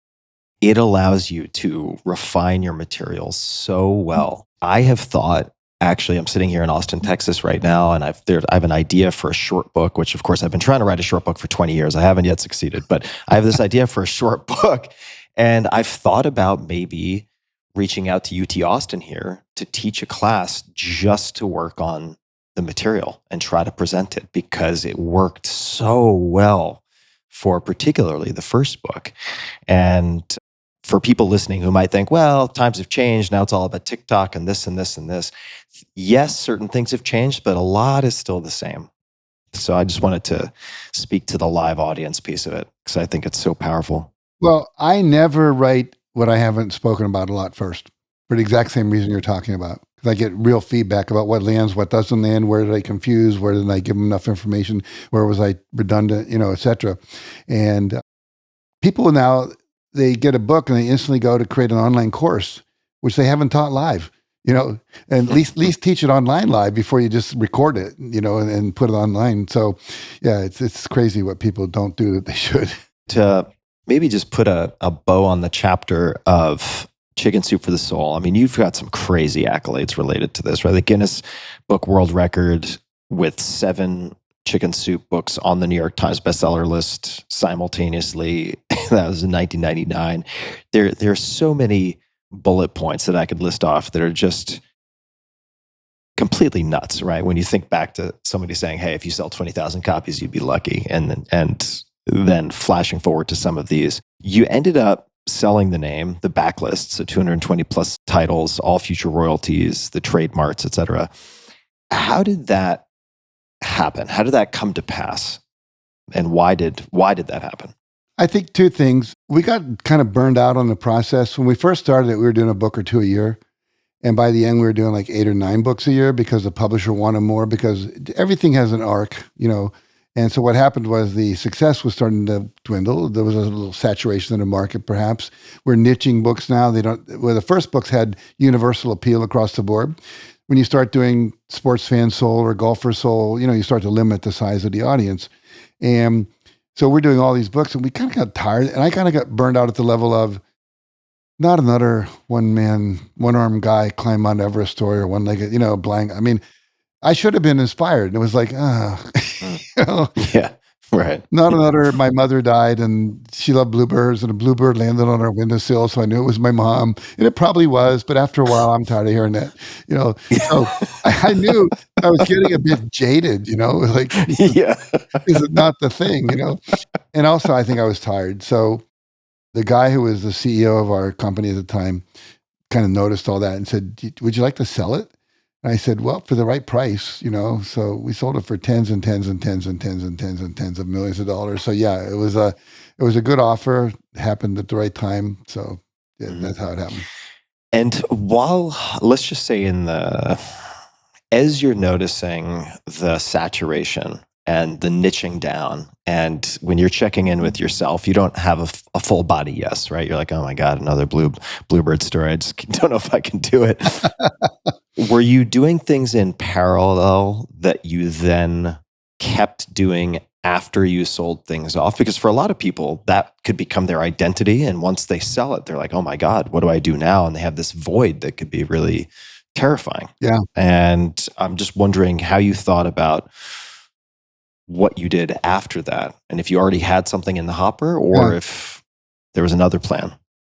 It allows you to refine your materials so well. I have thought, actually, I'm sitting here in Austin, Texas right now, and I have an idea for a short book, which of course I've been trying to write a short book for 20 years. I haven't yet succeeded, but I have this idea for a short book. And I've thought about maybe reaching out to UT Austin here to teach a class just to work on the material and try to present it because it worked so well for particularly the first book. And for people listening who might think, well, times have changed. Now it's all about TikTok and this and this and this. Yes, certain things have changed, but a lot is still the same. So I just wanted to speak to the live audience piece of it because I think it's so powerful. Well, I never write what I haven't spoken about a lot first for the exact same reason you're talking about. Because I get real feedback about what lands, what doesn't land, where did I confuse, where didn't I give them enough information, where was I redundant, et cetera. And people now, they get a book and they instantly go to create an online course, which they haven't taught live, and at least teach it online live before you just record it, and put it online. So yeah, it's crazy what people don't do that they should. To maybe just put a bow on the chapter of Chicken Soup for the Soul. I mean, you've got some crazy accolades related to this, right? The Guinness Book World Record with 7 chicken soup books on the New York Times bestseller list simultaneously. That was in 1999. There are so many bullet points that I could list off that are just completely nuts, right? When you think back to somebody saying, hey, if you sell 20,000 copies, you'd be lucky. And then flashing forward to some of these, you ended up selling the name, the backlist, so 220 plus titles, all future royalties, the trademarks, et cetera. How did that happen? How did that come to pass? And why did that happen? I think 2 things. We got kind of burned out on the process. When we first started it, we were doing a book or 2 a year. And by the end, we were doing like 8 or 9 books a year because the publisher wanted more because everything has an arc, And so what happened was the success was starting to dwindle. There was a little saturation in the market, perhaps. We're niching books now. The first books had universal appeal across the board. When you start doing sports fan soul or golfer soul, you start to limit the size of the audience. And so we're doing all these books and we kind of got tired and I kind of got burned out at the level of not another one-armed guy climb Mount Everest story or one-legged, blank. I mean, I should have been inspired. And it was like, Yeah, right. Not another, my mother died and she loved bluebirds and a bluebird landed on our windowsill. So I knew it was my mom and it probably was, but after a while, I'm tired of hearing that, so I knew I was getting a bit jaded, like, Yeah. is it not the thing, And also I think I was tired. So the guy who was the CEO of our company at the time kind of noticed all that and said, would you like to sell it? And I said, well, for the right price, so we sold it for tens and tens and tens and tens and tens and tens of millions of dollars. So yeah, it was a good offer, happened at the right time. So yeah, that's how it happened. And while, let's just say in the As you're noticing the saturation and the niching down, and when you're checking in with yourself, you don't have a full body yes, right? You're like, oh my God, another bluebird story. I just don't know if I can do it. Were you doing things in parallel that you then kept doing after you sold things off? Because for a lot of people, that could become their identity. And once they sell it, they're like, oh my God, what do I do now? And they have this void that could be really terrifying. Yeah. And I'm just wondering how you thought about what you did after that. And if you already had something in the hopper or if there was another plan.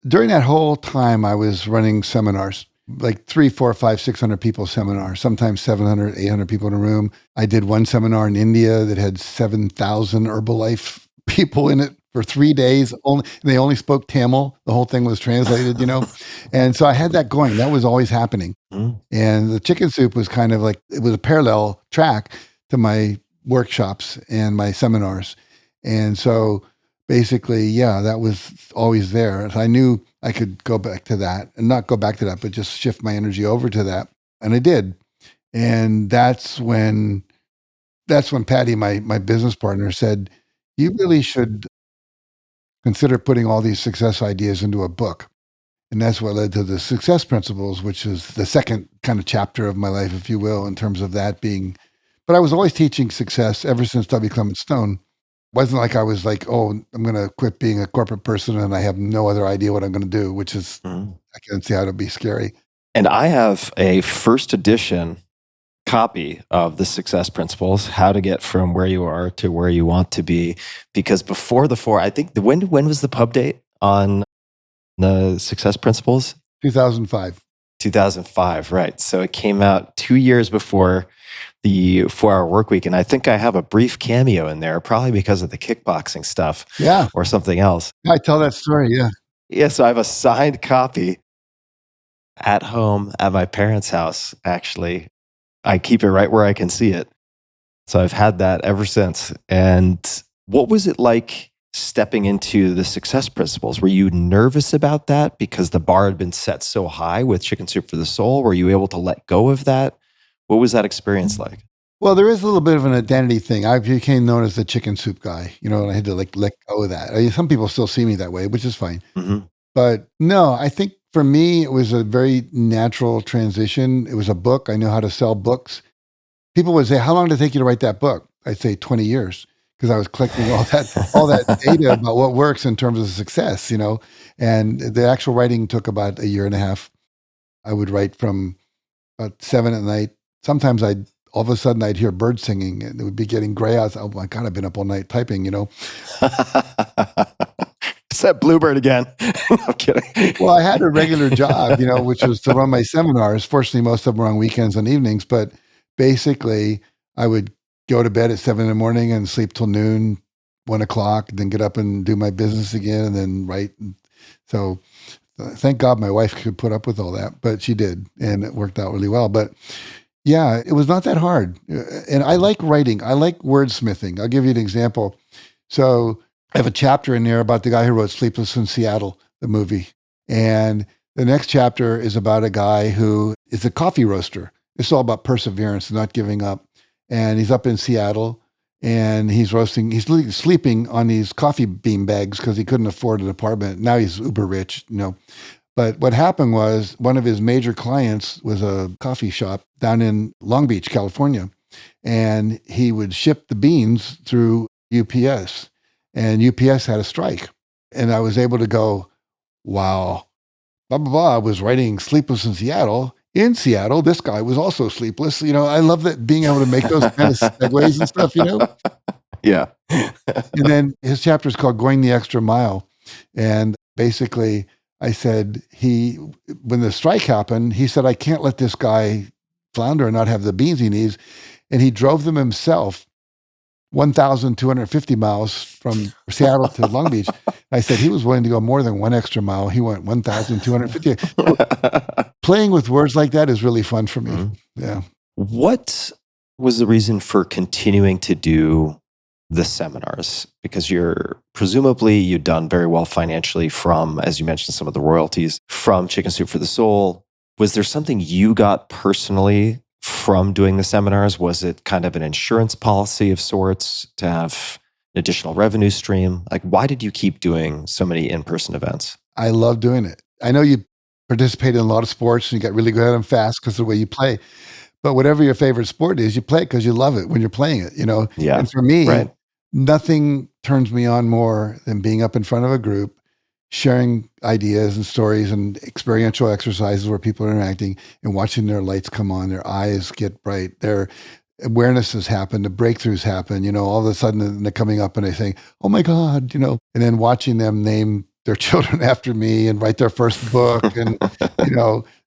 During that whole time, I was running seminars, like 300, 400, 500, 600 people seminars, sometimes 700, 800 people in a room. I did one seminar in India that had 7,000 Herbalife people in it for 3 days. They only spoke Tamil. The whole thing was translated, And so I had that going. That was always happening. And the chicken soup was kind of like, it was a parallel track to my workshops and my seminars. And so basically, that was always there. I knew I could go back to that and not go back to that, but just shift my energy over to that. And I did. And that's when Patty, my business partner, said, you really should consider putting all these success ideas into a book. And that's what led to the Success Principles, which is the second kind of chapter of my life, if you will, in terms of that being. But I was always teaching success ever since Clement Stone. It wasn't like I was like, oh, I'm going to quit being a corporate person and I have no other idea what I'm going to do, which is, I can see how to be scary. And I have a first edition copy of the Success Principles, how to get from where you are to where you want to be. Because before I think, when was the pub date on the Success Principles? 2005. 2005, right. So it came out 2 years before the 4-Hour Workweek. And I think I have a brief cameo in there, probably because of the kickboxing stuff or something else. I tell that story, Yeah, so I have a signed copy at home at my parents' house, actually. I keep it right where I can see it. So I've had that ever since. And what was it like stepping into the Success Principles? Were you nervous about that because the bar had been set so high with Chicken Soup for the Soul? Were you able to let go of that? What was that experience like? Well, there is a little bit of an identity thing. I became known as the chicken soup guy, and I had to let go of that. I mean, some people still see me that way, which is fine. But no, I think for me, it was a very natural transition. It was a book. I know how to sell books. People would say, how long did it take you to write that book? I'd say 20 years because I was collecting all that data about what works in terms of success, and the actual writing took about a year and a half. I would write from about 7 at night. Sometimes all of a sudden I'd hear birds singing and it would be getting gray out. Oh my God, I've been up all night typing, It's that bluebird again. I'm kidding. Well, I had a regular job, which was to run my seminars. Fortunately, most of them were on weekends and evenings, but basically I would go to bed at 7 a.m. and sleep till noon, 1 o'clock, then get up and do my business again and then write. So thank God my wife could put up with all that, but she did, and it worked out really well. But yeah, it was not that hard. And I like writing. I like wordsmithing. I'll give you an example. So I have a chapter in there about the guy who wrote Sleepless in Seattle, the movie. And the next chapter is about a guy who is a coffee roaster. It's all about perseverance and not giving up. And he's up in Seattle and he's sleeping on these coffee bean bags because he couldn't afford an apartment. Now he's uber rich, But what happened was one of his major clients was a coffee shop down in Long Beach, California. And he would ship the beans through UPS. And UPS had a strike. And I was able to go, wow, blah, blah, blah. I was writing Sleepless in Seattle. In Seattle, this guy was also sleepless. I love that being able to make those kind of segues and stuff, Yeah. And then his chapter is called Going the Extra Mile. And basically, I said, when the strike happened, he said, I can't let this guy flounder and not have the beans he needs. And he drove them himself 1,250 miles from Seattle to Long Beach. I said he was willing to go more than 1 extra mile. He went 1,250. Playing with words like that is really fun for me. Yeah. What was the reason for continuing to do the seminars? Because you'd done very well financially from, as you mentioned, some of the royalties from Chicken Soup for the Soul. Was there something you got personally from doing the seminars? Was it kind of an insurance policy of sorts to have an additional revenue stream? Like, why did you keep doing so many in-person events? I love doing it. I know you participate in a lot of sports and you got really good at them fast because of the way you play. But whatever your favorite sport is, you play it because you love it when you're playing it, Yeah. And for me, Right. nothing turns me on more than being up in front of a group, sharing ideas and stories and experiential exercises where people are interacting and watching their lights come on, their eyes get bright, their awarenesses happen, the breakthroughs happen, all of a sudden they're coming up and they say, oh my God, and then watching them name their children after me and write their first book and,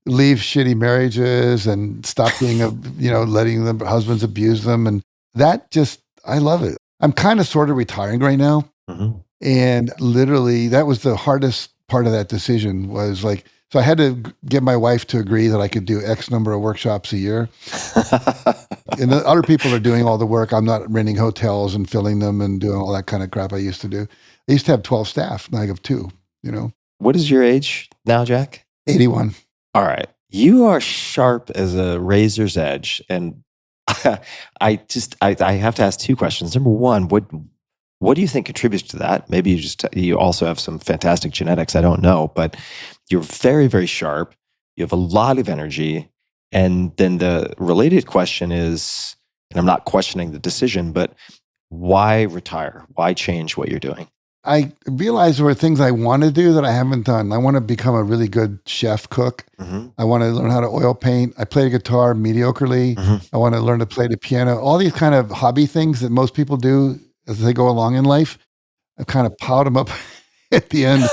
leave shitty marriages and stop being, letting the husbands abuse them. And that just, I love it. I'm kind of sort of retiring right now. Mhm. And literally that was the hardest part of that decision was like, so I had to get my wife to agree that I could do X number of workshops a year. And the other people are doing all the work. I'm not renting hotels and filling them and doing all that kind of crap I used to do. I used to have 12 staff. Now I have 2, What is your age now, Jack? 81. All right. You are sharp as a razor's edge. And I have to ask 2 questions. Number one, what do you think contributes to that? Maybe you also have some fantastic genetics. I don't know, but you're very, very sharp. You have a lot of energy. And then the related question is, and I'm not questioning the decision, but why retire? Why change what you're doing? I realized there were things I want to do that I haven't done. I want to become a really good chef cook. Mm-hmm. I want to learn how to oil paint. I play the guitar mediocrely. Mm-hmm. I want to learn to play the piano. All these kind of hobby things that most people do as they go along in life. I've kind of piled them up at the end.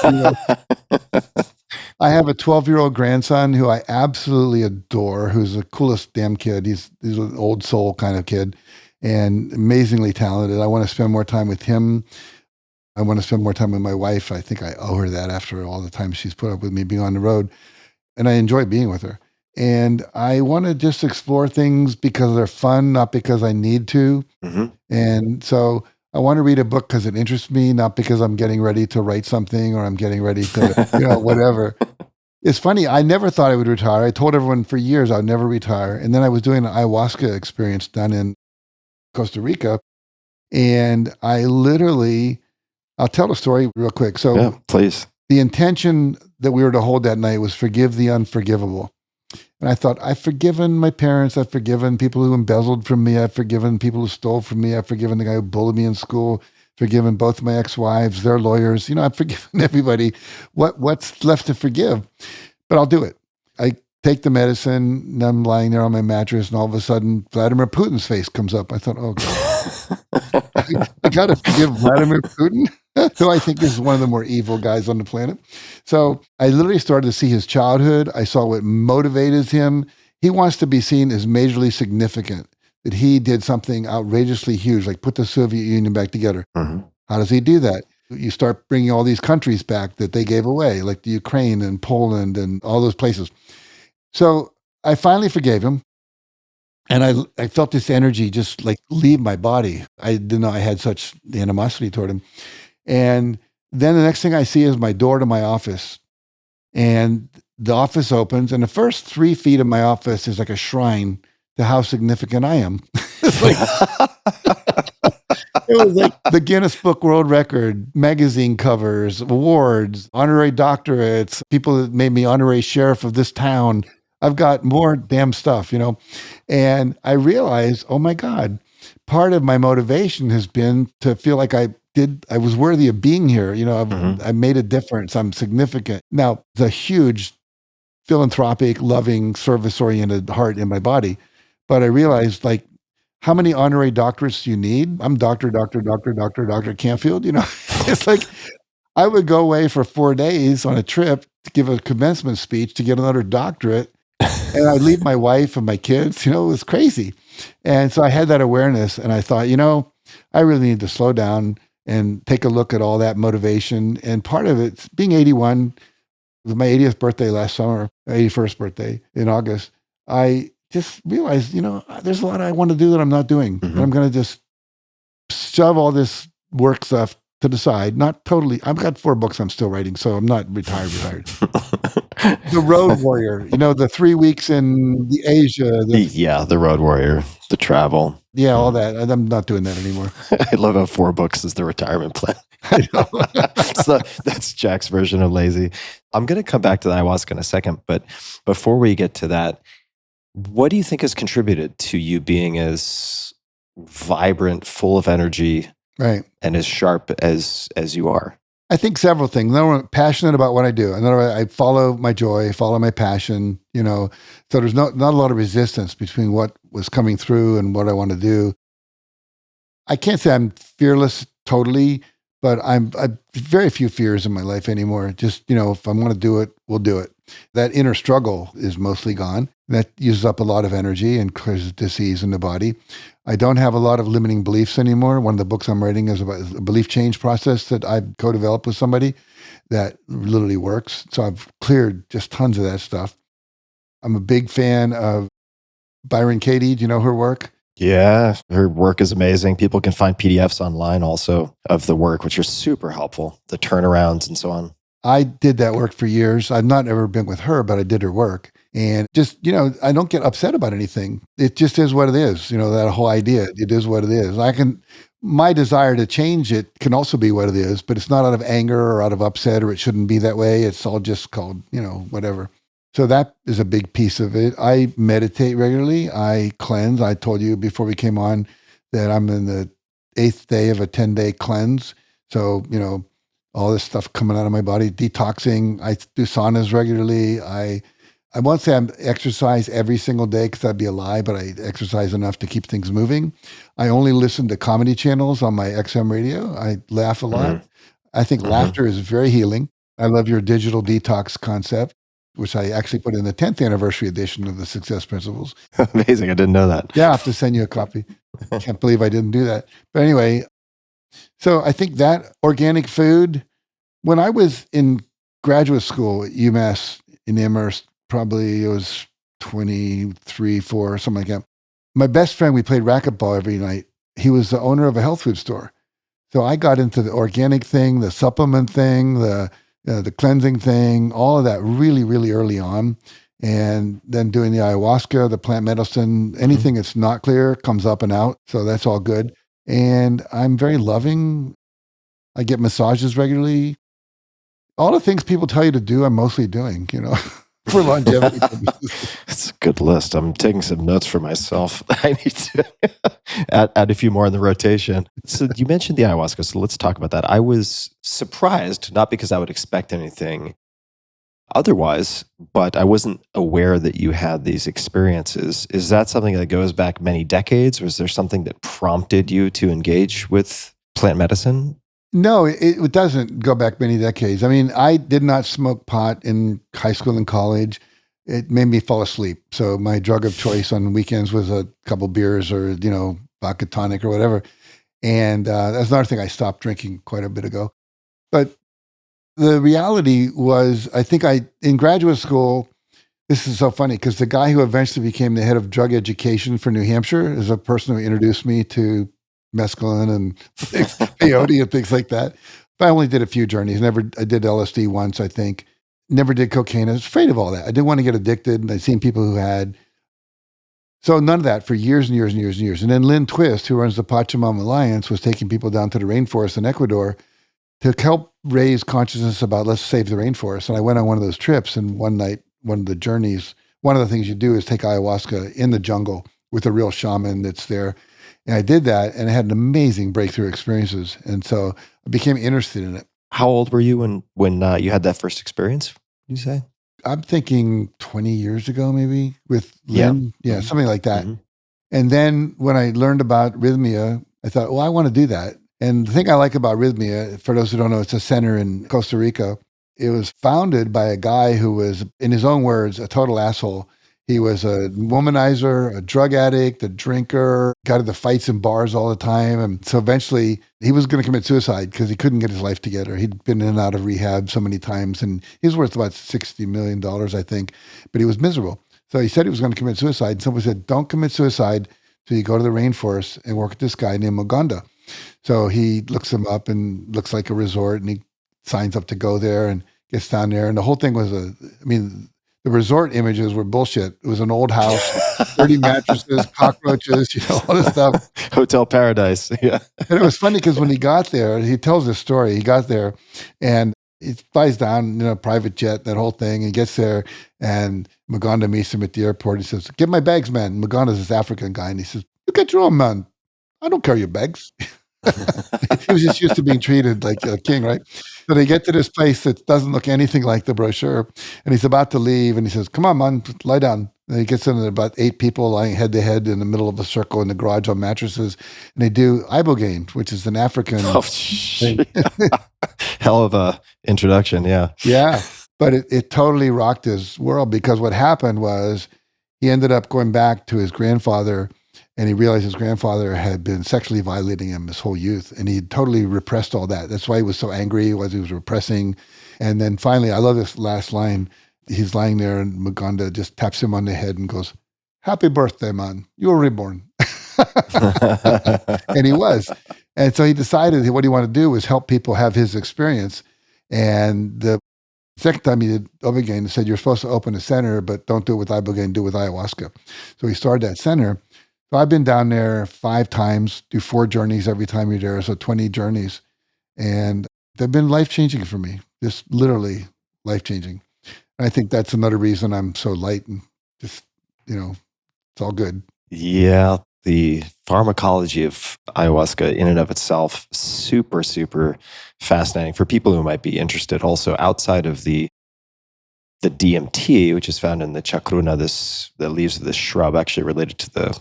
I have a 12-year-old grandson who I absolutely adore, who's the coolest damn kid. He's an old soul kind of kid and amazingly talented. I want to spend more time with him. I want to spend more time with my wife. I think I owe her that after all the time she's put up with me being on the road. And I enjoy being with her. And I want to just explore things because they're fun, not because I need to. Mm-hmm. And so I want to read a book because it interests me, not because I'm getting ready to write something or I'm getting ready to, whatever. It's funny. I never thought I would retire. I told everyone for years I'd never retire. And then I was doing an ayahuasca experience down in Costa Rica. And I literally, I'll tell the story real quick. So Yeah, please. the intention that we were to hold that night was forgive the unforgivable. And I thought, I've forgiven my parents. I've forgiven people who embezzled from me. I've forgiven people who stole from me. I've forgiven the guy who bullied me in school. Forgiven both my ex-wives, their lawyers. I've forgiven everybody. What's left to forgive? But I'll do it. I take the medicine, and I'm lying there on my mattress, and all of a sudden, Vladimir Putin's face comes up. I thought, oh, God. I got to forgive Vladimir Putin, who I think is one of the more evil guys on the planet. So I literally started to see his childhood. I saw what motivated him. He wants to be seen as majorly significant, that he did something outrageously huge, like put the Soviet Union back together. Mm-hmm. How does he do that? You start bringing all these countries back that they gave away, like the Ukraine and Poland and all those places. So I finally forgave him. And I felt this energy just like leave my body. I didn't know I had such animosity toward him. And then the next thing I see is my door to my office. And the office opens, and the first 3 feet of my office is like a shrine to how significant I am. It was like the Guinness Book World Record, magazine covers, awards, honorary doctorates, people that made me honorary sheriff of this town. I've got more damn stuff, And I realized, oh my God, part of my motivation has been to feel like I was worthy of being here. I made a difference. I'm significant. Now, the huge philanthropic, loving, service-oriented heart in my body. But I realized, like, how many honorary doctorates do you need? I'm Dr. Canfield. It's like I would go away for 4 days on a trip to give a commencement speech to get another doctorate. And I'd leave my wife and my kids, it was crazy. And so I had that awareness and I thought, I really need to slow down and take a look at all that motivation. And part of it, being 81, it was my 80th birthday last summer, 81st birthday in August. I just realized, there's a lot I want to do that I'm not doing. Mm-hmm. And I'm going to just shove all this work stuff to the side. Not totally. I've got 4 books I'm still writing, so I'm not retired. The road warrior, the 3 weeks in the Asia, Yeah, the road warrior, the travel. yeah, all that. I'm not doing that anymore. I love how 4 books is the retirement plan. I know. So that's Jack's version of lazy. I'm going to come back to the ayahuasca in a second, but before we get to that, what do you think has contributed to you being as vibrant, full of energy, Right. and as sharp as you are? I think several things. Number one, passionate about what I do. Another way, I follow my joy, follow my passion, So there's not a lot of resistance between what was coming through and what I want to do. I can't say I'm fearless totally, but I've very few fears in my life anymore. Just, if I want to do it, we'll do it. That inner struggle is mostly gone. That uses up a lot of energy and causes disease in the body. I don't have a lot of limiting beliefs anymore. One of the books I'm writing is about a belief change process that I've co-developed with somebody that literally works. So I've cleared just tons of that stuff. I'm a big fan of Byron Katie. Do you know her work? Yeah, her work is amazing. People can find PDFs online also of the work, which are super helpful, the turnarounds and so on. I did that work for years. I've not ever been with her, but I did her work. And just, I don't get upset about anything. It just is what it is. That whole idea, it is what it is. My desire to change it can also be what it is, but it's not out of anger or out of upset or it shouldn't be that way. It's all just called, whatever. So that is a big piece of it. I meditate regularly. I cleanse. I told you before we came on that I'm in the 8th day of a 10-day cleanse. So, all this stuff coming out of my body, detoxing. I do saunas regularly. I won't say I exercise every single day because that'd be a lie, but I exercise enough to keep things moving. I only listen to comedy channels on my XM radio. I laugh a lot. Mm-hmm. I think laughter is very healing. I love your digital detox concept, which I actually put in the 10th anniversary edition of the Success Principles. Amazing. I didn't know that. Yeah, I have to send you a copy. Can't believe I didn't do that. But anyway, so I think that organic food, when I was in graduate school at UMass in Amherst, probably it was 23, 4, something like that. My best friend, we played racquetball every night. He was the owner of a health food store. So I got into the organic thing, the supplement thing, the cleansing thing, all of that really, really early on. And then doing the ayahuasca, the plant medicine, anything that's not clear comes up and out. So that's all good. And I'm very loving. I get massages regularly. All the things people tell you to do, I'm mostly doing, for longevity purposes. It's a good list. I'm taking some notes for myself. I need to add a few more in the rotation. So you mentioned the ayahuasca, so let's talk about that. I was surprised, not because I would expect anything otherwise, but I wasn't aware that you had these experiences. Is that something that goes back many decades, or is there something that prompted you to engage with plant medicine? No, it doesn't go back many decades. I mean, I did not smoke pot in high school and college. It made me fall asleep. So my drug of choice on weekends was a couple beers or, vodka tonic or whatever. And that's another thing I stopped drinking quite a bit ago. But the reality was, I think in graduate school, this is so funny because the guy who eventually became the head of drug education for New Hampshire is a person who introduced me to mescaline and peyote and things like that. But I only did a few journeys. I did LSD once, I think. Never did cocaine. I was afraid of all that. I didn't want to get addicted. And I'd seen people who had. So none of that for years and years and years and years. And then Lynn Twist, who runs the Pachamama Alliance, was taking people down to the rainforest in Ecuador to help raise consciousness about let's save the rainforest. And I went on one of those trips, and one night, one of the journeys, one of the things you do is take ayahuasca in the jungle with a real shaman that's there. And I did that, and I had an amazing breakthrough experiences. And so I became interested in it. How old were you when you had that first experience, you say? I'm thinking 20 years ago, maybe, with Lynn. Yeah, something like that. Mm-hmm. And then when I learned about Rythmia, I thought, well, I want to do that. And the thing I like about Rythmia, for those who don't know, it's a center in Costa Rica. It was founded by a guy who was, in his own words, a total asshole. He was a womanizer, a drug addict, a drinker, got into fights in bars all the time. And so eventually he was going to commit suicide because he couldn't get his life together. He'd been in and out of rehab so many times, and he was worth about $60 million, I think, but he was miserable. So he said he was going to commit suicide. And someone said, don't commit suicide till you go to the rainforest and work with this guy named Moganda. So he looks him up and looks like a resort, and he signs up to go there and gets down there, and the whole thing was the resort images were bullshit. It was an old house, dirty mattresses, cockroaches, all this stuff. Hotel Paradise. Yeah. And it was funny because when he got there, he tells this story. He got there and he flies down in a private jet, that whole thing. He gets there and Maganda meets him at the airport. He says, "Get my bags, man." Maganda's this African guy. And he says, "You get your own, man. I don't carry your bags." He was just used to being treated like a king, right? So they get to this place that doesn't look anything like the brochure. And he's about to leave. And he says, "Come on, man, lie down." And he gets in about 8 people lying head to head in the middle of a circle in the garage on mattresses. And they do ibogaine, which is an African thing. Hell of a introduction. Yeah. Yeah. But it totally rocked his world, because what happened was he ended up going back to his grandfather, and he realized his grandfather had been sexually violating him his whole youth, and he totally repressed all that. That's why he was so angry, he was repressing. And then finally, I love this last line. He's lying there and Maganda just taps him on the head and goes, "Happy birthday, man. You were reborn." And he was. And so he decided what he wanted to do was help people have his experience. And the second time he did ibogaine, he said, "You're supposed to open a center, but don't do it with ibogaine, do it with ayahuasca." So he started that center. So I've been down there 5 times, do 4 journeys every time you're there, so 20 journeys. And they've been life-changing for me, just literally life-changing. And I think that's another reason I'm so light and just, it's all good. Yeah. The pharmacology of ayahuasca in and of itself, super, super fascinating for people who might be interested also outside of the DMT, which is found in the chacruna, the leaves of this shrub, actually related to the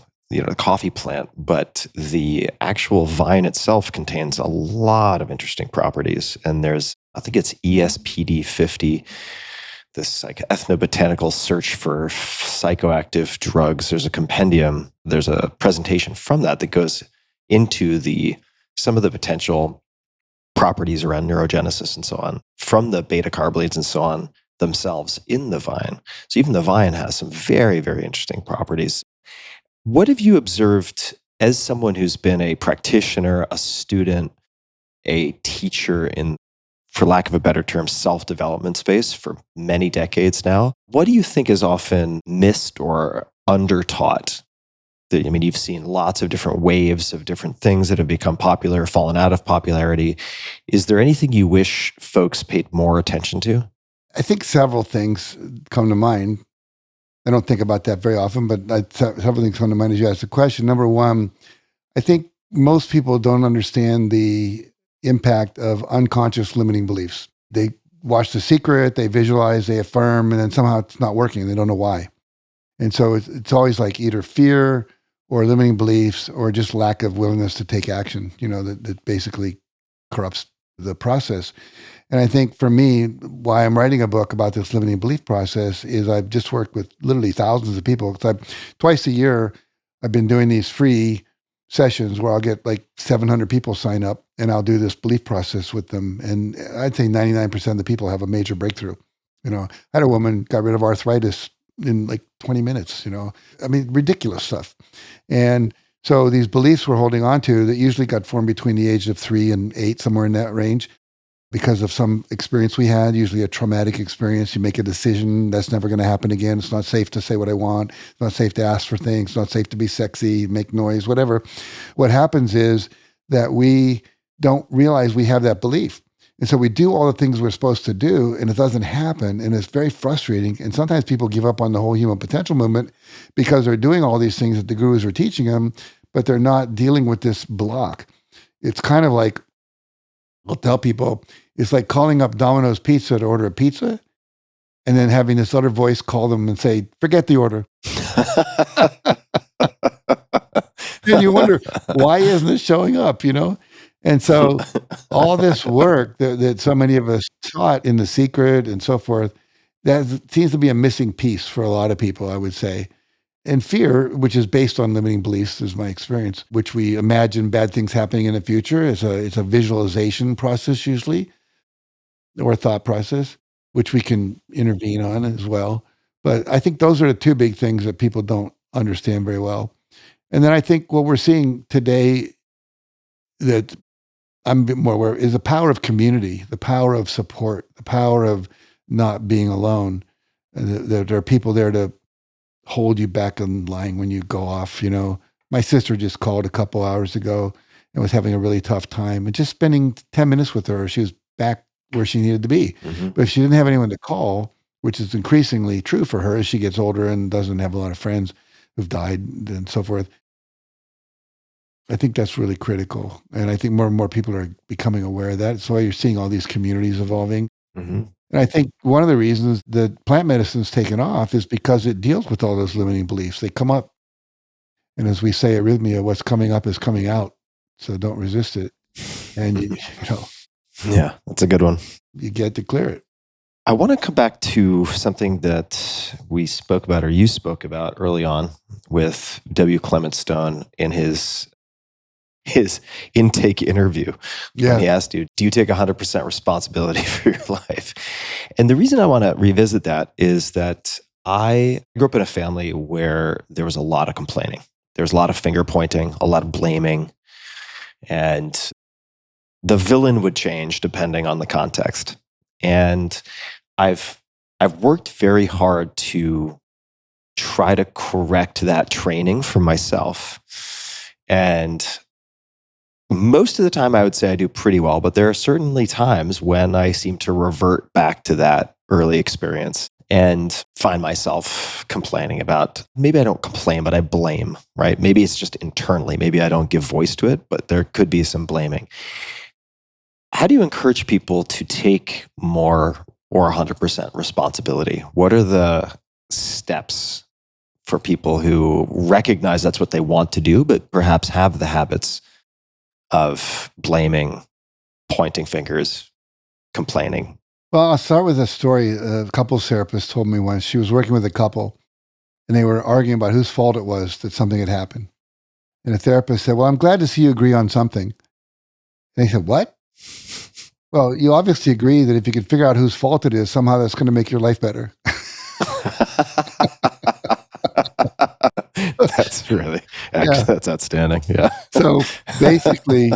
coffee plant. But the actual vine itself contains a lot of interesting properties. And there's, I think it's ESPD 50, this like ethnobotanical search for psychoactive drugs. There's a compendium, there's a presentation from that goes into some of the potential properties around neurogenesis and so on from the beta carbonates and so on themselves in the vine. So even the vine has some very, very interesting properties. What have you observed as someone who's been a practitioner, a student, a teacher in, for lack of a better term, self-development space for many decades now? What do you think is often missed or undertaught? You've seen lots of different waves of different things that have become popular, fallen out of popularity. Is there anything you wish folks paid more attention to? I think several things come to mind. I don't think about that very often, but several things come to mind as you ask the question. Number one, I think most people don't understand the impact of unconscious limiting beliefs. They watch The Secret, they visualize, they affirm, and then somehow it's not working. They don't know why. And so it's always like either fear or limiting beliefs or just lack of willingness to take action, that basically corrupts the process. And I think for me, why I'm writing a book about this limiting belief process is I've just worked with literally thousands of people. Twice a year, I've been doing these free sessions where I'll get like 700 people sign up and I'll do this belief process with them. And I'd say 99% of the people have a major breakthrough. I had a woman got rid of arthritis in like 20 minutes, ridiculous stuff. And so these beliefs we're holding on to that usually got formed between the ages of 3 and 8, somewhere in that range, because of some experience we had, usually a traumatic experience. You make a decision, that's never going to happen again. It's not safe to say what I want. It's not safe to ask for things. It's not safe to be sexy, make noise, whatever. What happens is that we don't realize we have that belief. And so we do all the things we're supposed to do, and it doesn't happen, and it's very frustrating. And sometimes people give up on the whole human potential movement because they're doing all these things that the gurus are teaching them, but they're not dealing with this block. It's kind of like, I'll tell people, it's like calling up Domino's Pizza to order a pizza and then having this other voice call them and say, "Forget the order." And you wonder, why isn't it showing up, And so all this work that so many of us taught in The Secret and so forth, that seems to be a missing piece for a lot of people, I would say. And fear, which is based on limiting beliefs, is my experience, which we imagine bad things happening in the future. It's a visualization process usually, or a thought process, which we can intervene on as well. But I think those are the 2 big things that people don't understand very well. And then I think what we're seeing today that I'm a bit more aware is the power of community, the power of support, the power of not being alone. There are people there to hold you back in line when you go off. My sister just called a couple hours ago and was having a really tough time, and just spending 10 minutes with her, she was back where she needed to be. But if she didn't have anyone to call, which is increasingly true for her as she gets older and doesn't have a lot of friends who've died and so forth, I think that's really critical. And I think more and more people are becoming aware of that. That's why you're seeing all these communities evolving. And I think one of the reasons that plant medicine's taken off is because it deals with all those limiting beliefs. They come up. And as we say at Rythmia, what's coming up is coming out. So don't resist it. And, Yeah, that's a good one. You get to clear it. I want to come back to something that we spoke about, or you spoke about early on with Clement Stone in his intake interview. Yeah. When he asked you, do you take 100% responsibility for your life? And the reason I want to revisit that is that I grew up in a family where there was a lot of complaining. There was a lot of finger pointing, a lot of blaming, and the villain would change depending on the context. And I've worked very hard to try to correct that training for myself. And most of the time, I would say I do pretty well, but there are certainly times when I seem to revert back to that early experience and find myself complaining about, maybe I don't complain, but I blame, right? Maybe it's just internally. Maybe I don't give voice to it, but there could be some blaming. How do you encourage people to take more or 100% responsibility? What are the steps for people who recognize that's what they want to do, but perhaps have the habits of blaming, pointing fingers, complaining? Well, I'll start with a story. A couples therapist told me once. She was working with a couple, and they were arguing about whose fault it was that something had happened. And the therapist said, well, I'm glad to see you agree on something. And they said, what? Well, you obviously agree that if you can figure out whose fault it is, somehow that's going to make your life better. That's outstanding. Yeah. So basically,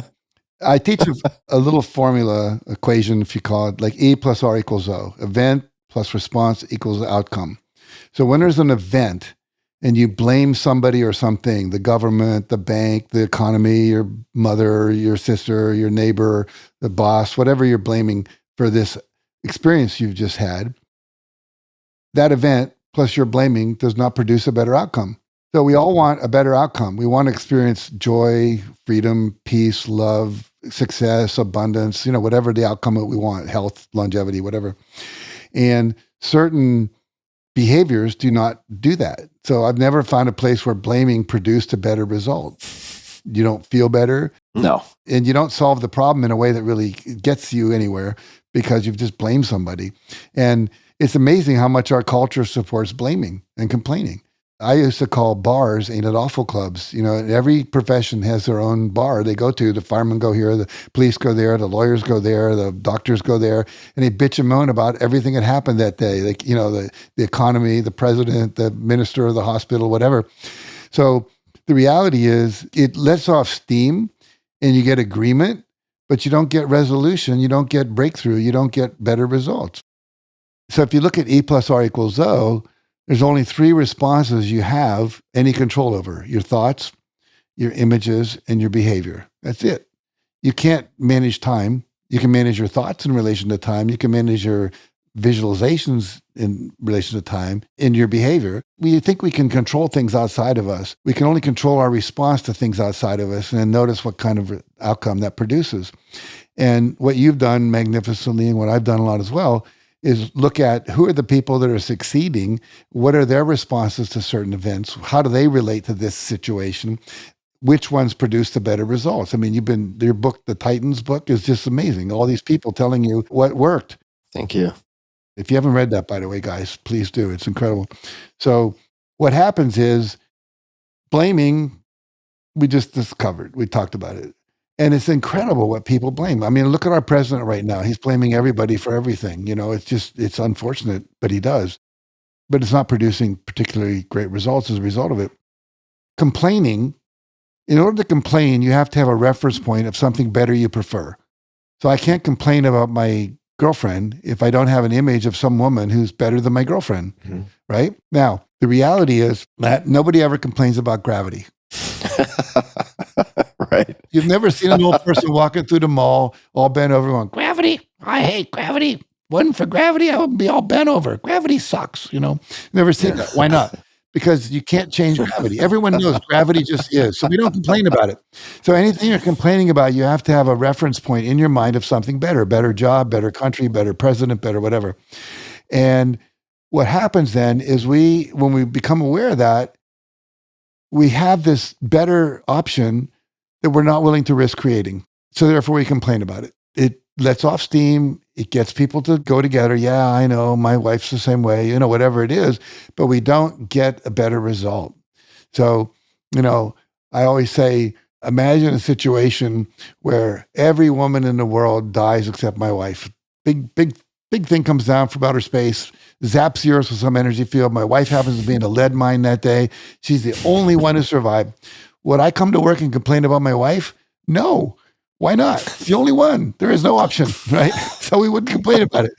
I teach a little formula equation, if you call it, like E plus R equals O. Event plus response equals outcome. So when there's an event and you blame somebody or something, the government, the bank, the economy, your mother, your sister, your neighbor, the boss, whatever you're blaming for this experience you've just had, that event plus your blaming does not produce a better outcome. So we all want a better outcome. We want to experience joy, freedom, peace, love, success, abundance, whatever the outcome that we want, health, longevity, whatever. And certain behaviors do not do that. So I've never found a place where blaming produced a better result. You don't feel better. No. And you don't solve the problem in a way that really gets you anywhere because you've just blamed somebody. And it's amazing how much our culture supports blaming and complaining. I used to call bars ain't it awful clubs. Every profession has their own bar they go to. The firemen go here, the police go there, the lawyers go there, the doctors go there, and they bitch and moan about everything that happened that day. Like, the economy, the president, the minister of the hospital, whatever. So the reality is it lets off steam and you get agreement, but you don't get resolution, you don't get breakthrough, you don't get better results. So if you look at E plus R equals O, there's only 3 responses you have any control over: your thoughts, your images, and your behavior. That's it. You can't manage time. You can manage your thoughts in relation to time. You can manage your visualizations in relation to time, in your behavior. We think we can control things outside of us. We can only control our response to things outside of us and then notice what kind of outcome that produces. And what you've done magnificently, and what I've done a lot as well, is look at who are the people that are succeeding, what are their responses to certain events, how do they relate to this situation, which ones produce the better results. I mean, your book, the Titans book, is just amazing. All these people telling you what worked. Thank you. If you haven't read that, by the way, guys, please do. It's incredible. So what happens is blaming, we just discovered, we talked about it. And it's incredible what people blame. I mean, look at our president right now. He's blaming everybody for everything. It's unfortunate, but he does. But it's not producing particularly great results as a result of it. Complaining, in order to complain, you have to have a reference point of something better you prefer. So I can't complain about my girlfriend if I don't have an image of some woman who's better than my girlfriend, right? Now, the reality is that nobody ever complains about gravity. Right. You've never seen an old person walking through the mall all bent over going, gravity, I hate gravity. Wasn't for gravity, I would be all bent over. Gravity sucks, Never seen that. Why not? Because you can't change gravity. Everyone knows gravity just is. So we don't complain about it. So anything you're complaining about, you have to have a reference point in your mind of something better job, better country, better president, better whatever. And what happens then is when we become aware of that, we have this better option that we're not willing to risk creating. So therefore we complain about it. It lets off steam. It gets people to go together. Yeah, I know my wife's the same way, whatever it is, but we don't get a better result. So, I always say, imagine a situation where every woman in the world dies except my wife. Big thing comes down from outer space, zaps the earth with some energy field. My wife happens to be in a lead mine that day. She's the only one who survived. Would I come to work and complain about my wife? No. Why not? It's the only one. There is no option, right? So we wouldn't complain about it.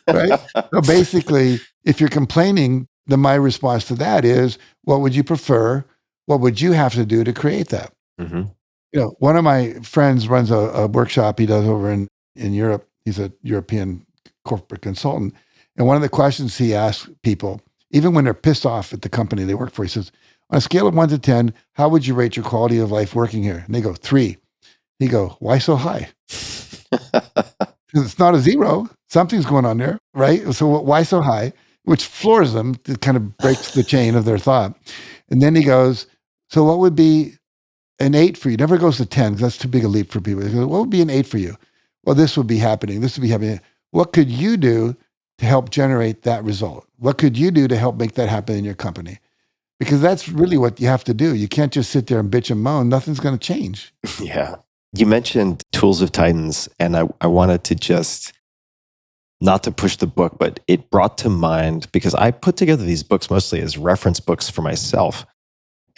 Right? So basically, if you're complaining, then my response to that is, what would you prefer? What would you have to do to create that? One of my friends runs a workshop he does over in Europe. He's a European corporate consultant. And one of the questions he asks people, even when they're pissed off at the company they work for, he says, on a scale of 1 to 10, how would you rate your quality of life working here? And they go, 3. He go, why so high? Because it's not a 0. Something's going on there, right? So why so high? Which floors them. It kind of breaks the chain of their thought. And then he goes, so what would be an 8 for you? Never goes to 10 because that's too big a leap for people. He goes, what would be an 8 for you? Well, this would be happening. This would be happening. What could you do to help generate that result? What could you do to help make that happen in your company? Because that's really what you have to do. You can't just sit there and bitch and moan. Nothing's going to change. Yeah. You mentioned Tools of Titans, and I wanted to just, not to push the book, but it brought to mind, because I put together these books mostly as reference books for myself.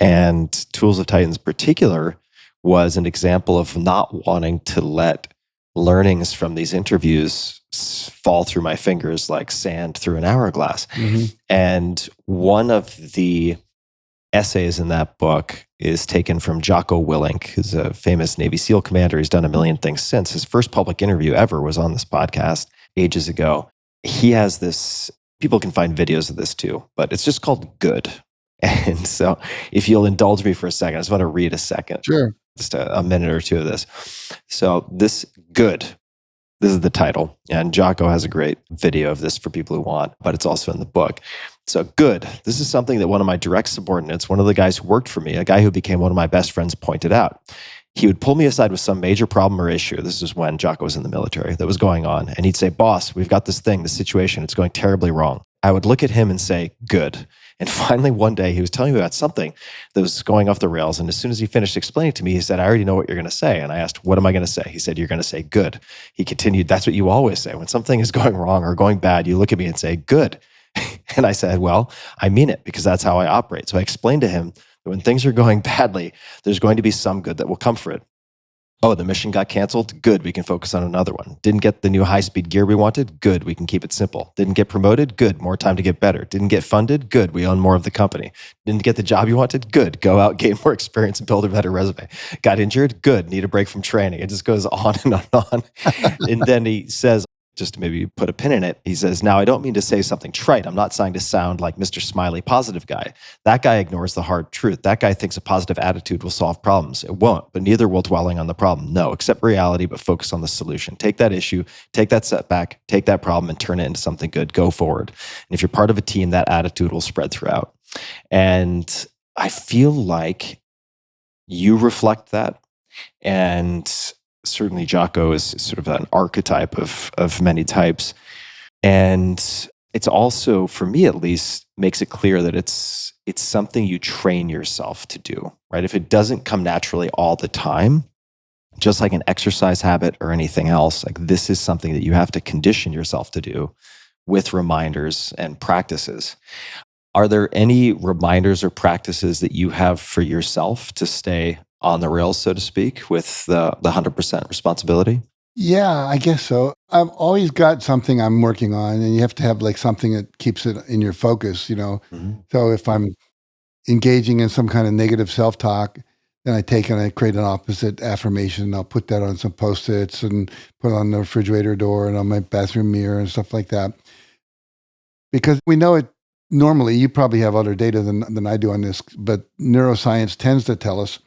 And Tools of Titans in particular was an example of not wanting to let learnings from these interviews fall through my fingers like sand through an hourglass. And one of the essays in that book is taken from Jocko Willink, who's a famous Navy SEAL commander. He's done a million things since. His first public interview ever was on this podcast ages ago. He has this, people can find videos of this too, but it's just called Good. And so if you'll indulge me for a second, I just want to read a second. Sure. Just a minute or two of this. So this Good, this is the title. And Jocko has a great video of this for people who want, but it's also in the book. So Good, this is something that one of my direct subordinates, one of the guys who worked for me, a guy who became one of my best friends, pointed out. He would pull me aside with some major problem or issue. This is when Jocko was in the military that was going on. And he'd say, boss, we've got this thing, this situation, it's going terribly wrong. I would look at him and say, good. And finally, one day, he was telling me about something that was going off the rails. And as soon as he finished explaining it to me, he said, I already know what you're going to say. And I asked, what am I going to say? He said, you're going to say good. He continued, that's what you always say. When something is going wrong or going bad, you look at me and say, good. And I said, well, I mean it because that's how I operate. So I explained to him that when things are going badly, there's going to be some good that will come for it. Oh, the mission got canceled? Good, we can focus on another one. Didn't get the new high-speed gear we wanted? Good, we can keep it simple. Didn't get promoted? Good, more time to get better. Didn't get funded? Good, we own more of the company. Didn't get the job you wanted? Good, go out, gain more experience, and build a better resume. Got injured? Good, need a break from training. It just goes on and on and on. And then he says, just to maybe put a pin in it, he says, now I don't mean to say something trite. I'm not trying to sound like Mr. Smiley positive guy. That guy ignores the hard truth. That guy thinks a positive attitude will solve problems. It won't, but neither will dwelling on the problem. No, accept reality, but focus on the solution. Take that issue, take that setback, take that problem and turn it into something good. Go forward. And if you're part of a team, that attitude will spread throughout. And I feel like you reflect that. And certainly Jocko is sort of an archetype of many types. And it's also, for me at least, makes it clear that it's something you train yourself to do, right? If it doesn't come naturally all the time, just like an exercise habit or anything else, like this is something that you have to condition yourself to do with reminders and practices. Are there any reminders or practices that you have for yourself to stay on the rails, so to speak, with the 100% responsibility? Yeah, I guess so. I've always got something I'm working on, and you have to have like something that keeps it in your focus, you know. Mhm. So if I'm engaging in some kind of negative self-talk, then I take and I create an opposite affirmation. I'll put that on some post-its and put it on the refrigerator door and on my bathroom mirror and stuff like that. Because we know it normally, you probably have other data than I do on this, but neuroscience tends to tell us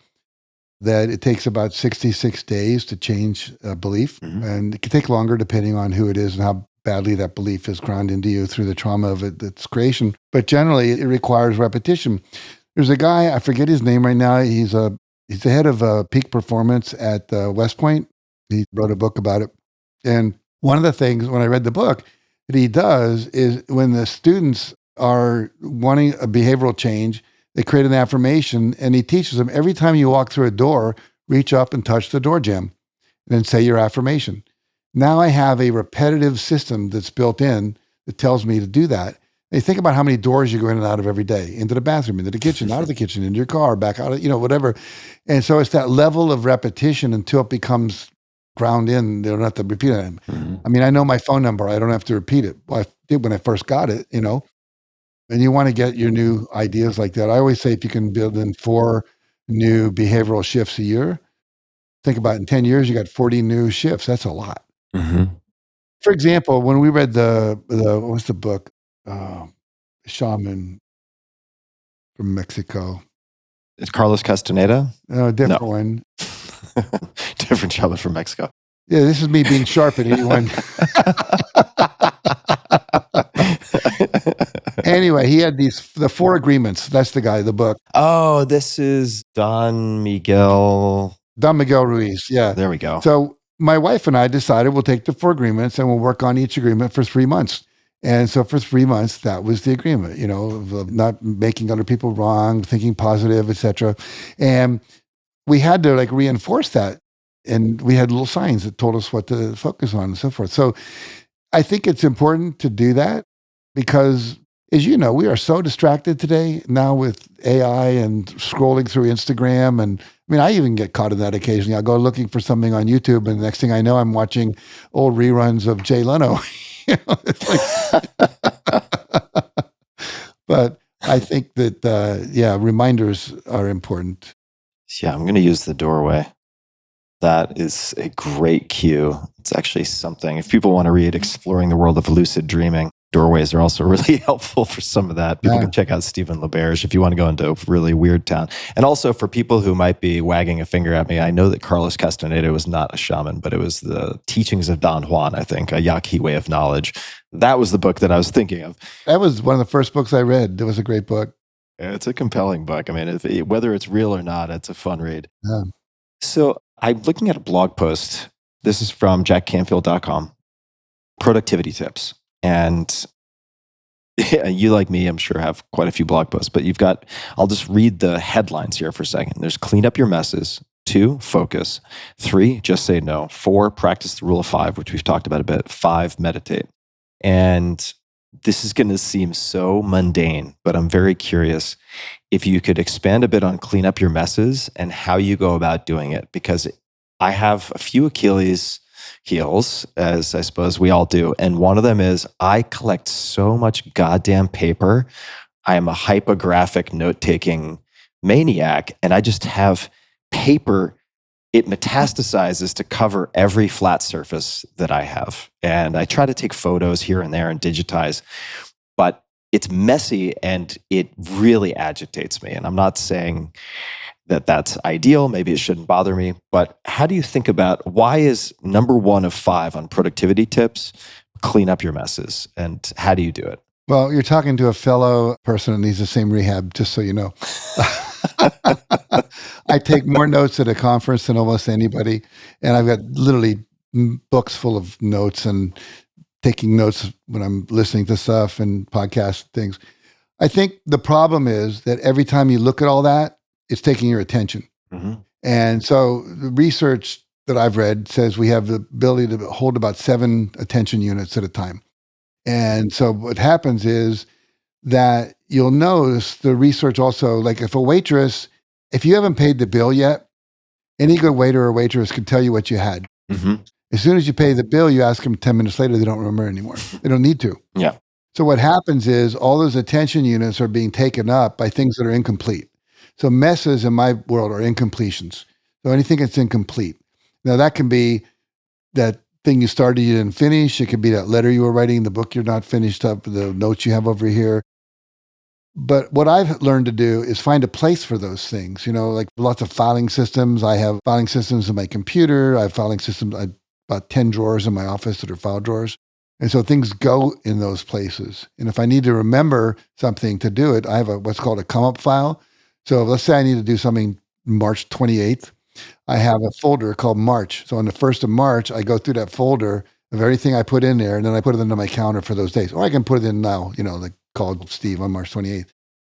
that it takes about 66 days to change a belief. Mhm. And it can take longer depending on who it is and how badly that belief is ground into you through the trauma of its creation. But generally, it requires repetition. There's a guy, I forget his name right now. He's the head of peak performance at West Point. He wrote a book about it. And one of the things when I read the book that he does is when the students are wanting a behavioral change, they create an affirmation and he teaches them every time you walk through a door, reach up and touch the door jamb and then say your affirmation. Now I have a repetitive system that's built in that tells me to do that. And think about how many doors you go in and out of every day, into the bathroom, into the kitchen, out of the kitchen, into your car, back out of, whatever. And so it's that level of repetition until it becomes ground in. They don't have to repeat it. Mhm. I mean, I know my phone number. I don't have to repeat it. Well, I did when I first got it, and you want to get your new ideas like that. I always say if you can build in 4 new behavioral shifts a year, think about it, in 10 years, you got 40 new shifts. That's a lot. Mhm. For example, when we read what's the book? Shaman from Mexico. Is Carlos Castaneda? No, a different No. one. Different shaman from Mexico. Yeah, this is me being sharp at 81. Anyway, he had the 4 agreements. That's the guy, the book. Oh, this is Don Miguel. Don Miguel Ruiz. Yeah. There we go. So my wife and I decided we'll take the 4 agreements and we'll work on each agreement for 3 months. And so for 3 months, that was the agreement, of not making other people wrong, thinking positive, etc. And we had to like reinforce that. And we had little signs that told us what to focus on and so forth. So I think it's important to do that because, as you know, we are so distracted today now with AI and scrolling through Instagram. And I mean, I even get caught in that occasionally. I'll go looking for something on YouTube, and the next thing I know, I'm watching old reruns of Jay Leno. It's like, but I think that, reminders are important. Yeah, I'm going to use the doorway. That is a great cue. It's actually something, if people want to read Exploring the World of Lucid Dreaming, doorways are also really helpful for some of that. People can check out Stephen LaBerge if you want to go into a really weird town. And also for people who might be wagging a finger at me, I know that Carlos Castaneda was not a shaman, but it was the Teachings of Don Juan, I think, a Yaqui Way of Knowledge. That was the book that I was thinking of. That was one of the first books I read. It was a great book. It's a compelling book. I mean, whether it's real or not, it's a fun read. Yeah. So I'm looking at a blog post. This is from jackcanfield.com. Productivity tips. And you, like me, I'm sure have quite a few blog posts, but I'll just read the headlines here for a second. There's clean up your messes. 2, focus. 3, just say no. 4, practice the rule of 5, which we've talked about a bit. 5, meditate. And this is going to seem so mundane, but I'm very curious if you could expand a bit on clean up your messes and how you go about doing it, because I have a few Achilles heels, as I suppose we all do. And one of them is I collect so much goddamn paper. I am a hypographic note-taking maniac, and I just have paper. It metastasizes to cover every flat surface that I have. And I try to take photos here and there and digitize, but it's messy and it really agitates me. And I'm not saying that that's ideal. Maybe it shouldn't bother me. But how do you think about why is number 1 of 5 on productivity tips, clean up your messes? And how do you do it? Well, you're talking to a fellow person that needs the same rehab, just so you know. I take more notes at a conference than almost anybody. And I've got literally books full of notes and taking notes when I'm listening to stuff and podcast things. I think the problem is that every time you look at all that, it's taking your attention. Mm-hmm. And so the research that I've read says we have the ability to hold about 7 attention units at a time. And so what happens is that you'll notice the research also, like if you haven't paid the bill yet, any good waiter or waitress can tell you what you had. Mm-hmm. As soon as you pay the bill, you ask them 10 minutes later, they don't remember anymore. They don't need to. Yeah. So what happens is all those attention units are being taken up by things that are incomplete. So messes in my world are incompletions. So anything that's incomplete. Now that can be that thing you started, you didn't finish. It could be that letter you were writing, the book you're not finished up, the notes you have over here. But what I've learned to do is find a place for those things. Like lots of filing systems. I have filing systems in my computer. I have filing systems, about 10 drawers in my office that are file drawers. And so things go in those places. And if I need to remember something to do it, I have what's called a come up file. So let's say I need to do something March 28th. I have a folder called March. So on the 1st of March, I go through that folder of everything I put in there, and then I put it into my calendar for those days. Or I can put it in now, like called Steve on March 28th.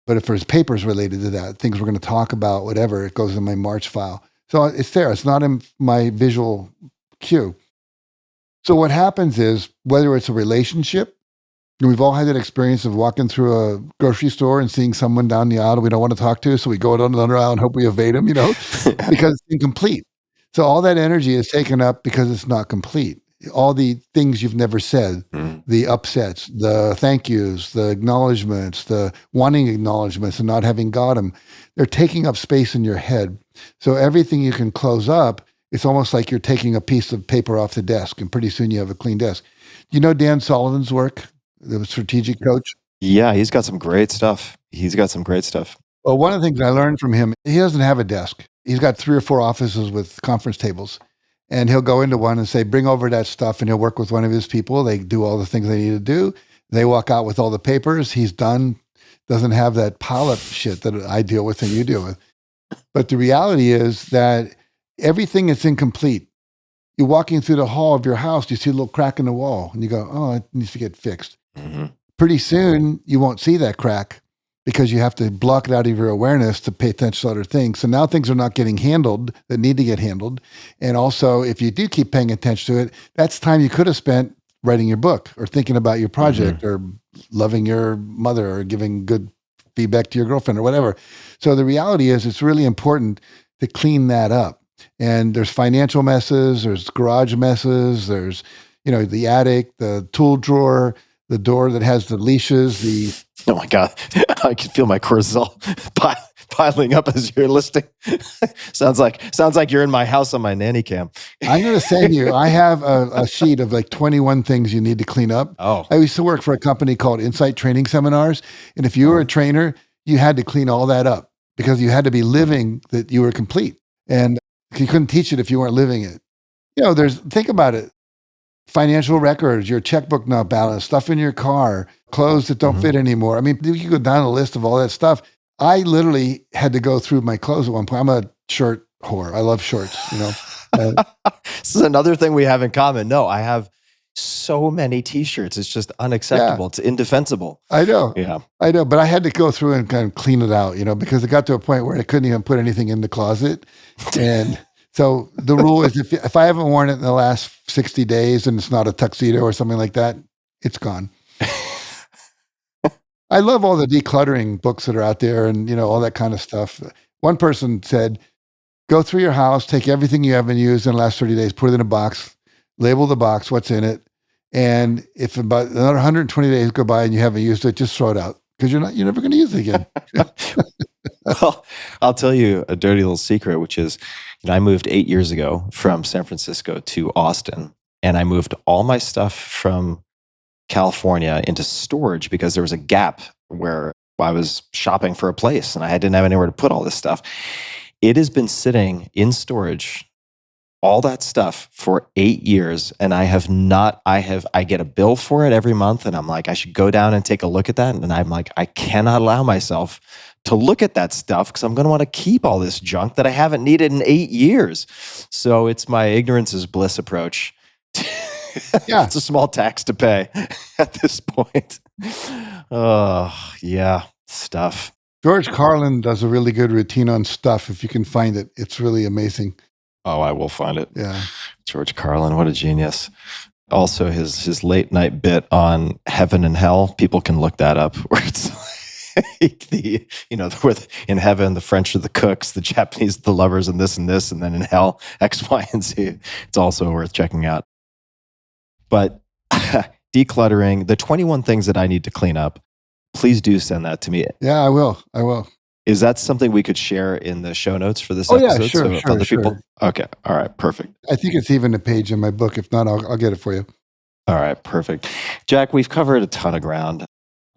But if there's papers related to that, things we're going to talk about, whatever, it goes in my March file. So it's there. It's not in my visual cue. So what happens is, whether it's a relationship, we've all had that experience of walking through a grocery store and seeing someone down the aisle we don't want to talk to, so we go down another aisle and hope we evade them, because it's incomplete. So all that energy is taken up because it's not complete. All the things you've never said, the upsets, the thank yous, the acknowledgments, the wanting acknowledgments and not having got them, they're taking up space in your head. So everything you can close up, it's almost like you're taking a piece of paper off the desk, and pretty soon you have a clean desk. You know Dan Sullivan's work, the strategic coach? Yeah, he's got some great stuff. Well, one of the things I learned from him, he doesn't have a desk. He's got 3 or 4 offices with conference tables. And he'll go into one and say, bring over that stuff, and he'll work with one of his people. They do all the things they need to do. They walk out with all the papers. He's done. Doesn't have that pile up shit that I deal with and you deal with. But the reality is that everything is incomplete. You're walking through the hall of your house, you see a little crack in the wall, and you go, oh, it needs to get fixed. Mm-hmm. Pretty soon, you won't see that crack because you have to block it out of your awareness to pay attention to other things. So now things are not getting handled that need to get handled. And also, if you do keep paying attention to it, that's time you could have spent writing your book or thinking about your project or loving your mother or giving good feedback to your girlfriend or whatever. So the reality is it's really important to clean that up. And there's financial messes, there's garage messes, there's, the attic, the tool drawer, the door that has the leashes, Oh my God. I can feel my cortisol piling up as you're listening. Sounds like you're in my house on my nanny cam. I'm going to say to you, I have a sheet of like 21 things you need to clean up. Oh. I used to work for a company called Insight Training Seminars. And if you were a trainer, you had to clean all that up because you had to be living that you were complete. And you couldn't teach it if you weren't living it. Think about it. Financial records, your checkbook not balanced, stuff in your car, clothes that don't fit anymore. I mean, you go down a list of all that stuff. I literally had to go through my clothes at one point. I'm a shirt whore. I love shorts, This is another thing we have in common. No, I have so many t-shirts. It's just unacceptable. Yeah. It's indefensible. I know. Yeah. I know. But I had to go through and kind of clean it out, because it got to a point where I couldn't even put anything in the closet. And so the rule is if I haven't worn it in the last 60 days and it's not a tuxedo or something like that, it's gone. I love all the decluttering books that are out there and, all that kind of stuff. One person said, go through your house, take everything you haven't used in the last 30 days, put it in a box, label the box, what's in it. And if about another 120 days go by and you haven't used it, just throw it out because you're never going to use it again. Well, I'll tell you a dirty little secret, which is, I moved 8 years ago from San Francisco to Austin, and I moved all my stuff from California into storage because there was a gap where I was shopping for a place and I didn't have anywhere to put all this stuff. It has been sitting in storage, all that stuff, for 8 years, and I get a bill for it every month, and I'm like, I should go down and take a look at that, and I'm like, I cannot allow myself to look at that stuff because I'm going to want to keep all this junk that I haven't needed in 8 years. So it's my ignorance is bliss approach. Yeah. It's a small tax to pay at this point. Oh, yeah, stuff. George Carlin does a really good routine on stuff. If you can find it, it's really amazing. Oh, I will find it. Yeah. George Carlin, what a genius. Also, his late night bit on heaven and hell, people can look that up. Where with in heaven, the French are the cooks, the Japanese, the lovers, and this, and then in hell, X, Y, and Z. It's also worth checking out. But decluttering, the 21 things that I need to clean up, please do send that to me. Yeah, I will. Is that something we could share in the show notes for this Yeah, episode? sure, If other people. Okay. All right. Perfect. I think it's even a page in my book. If not, I'll get it for you. All right. Perfect. Jack, we've covered a ton of ground.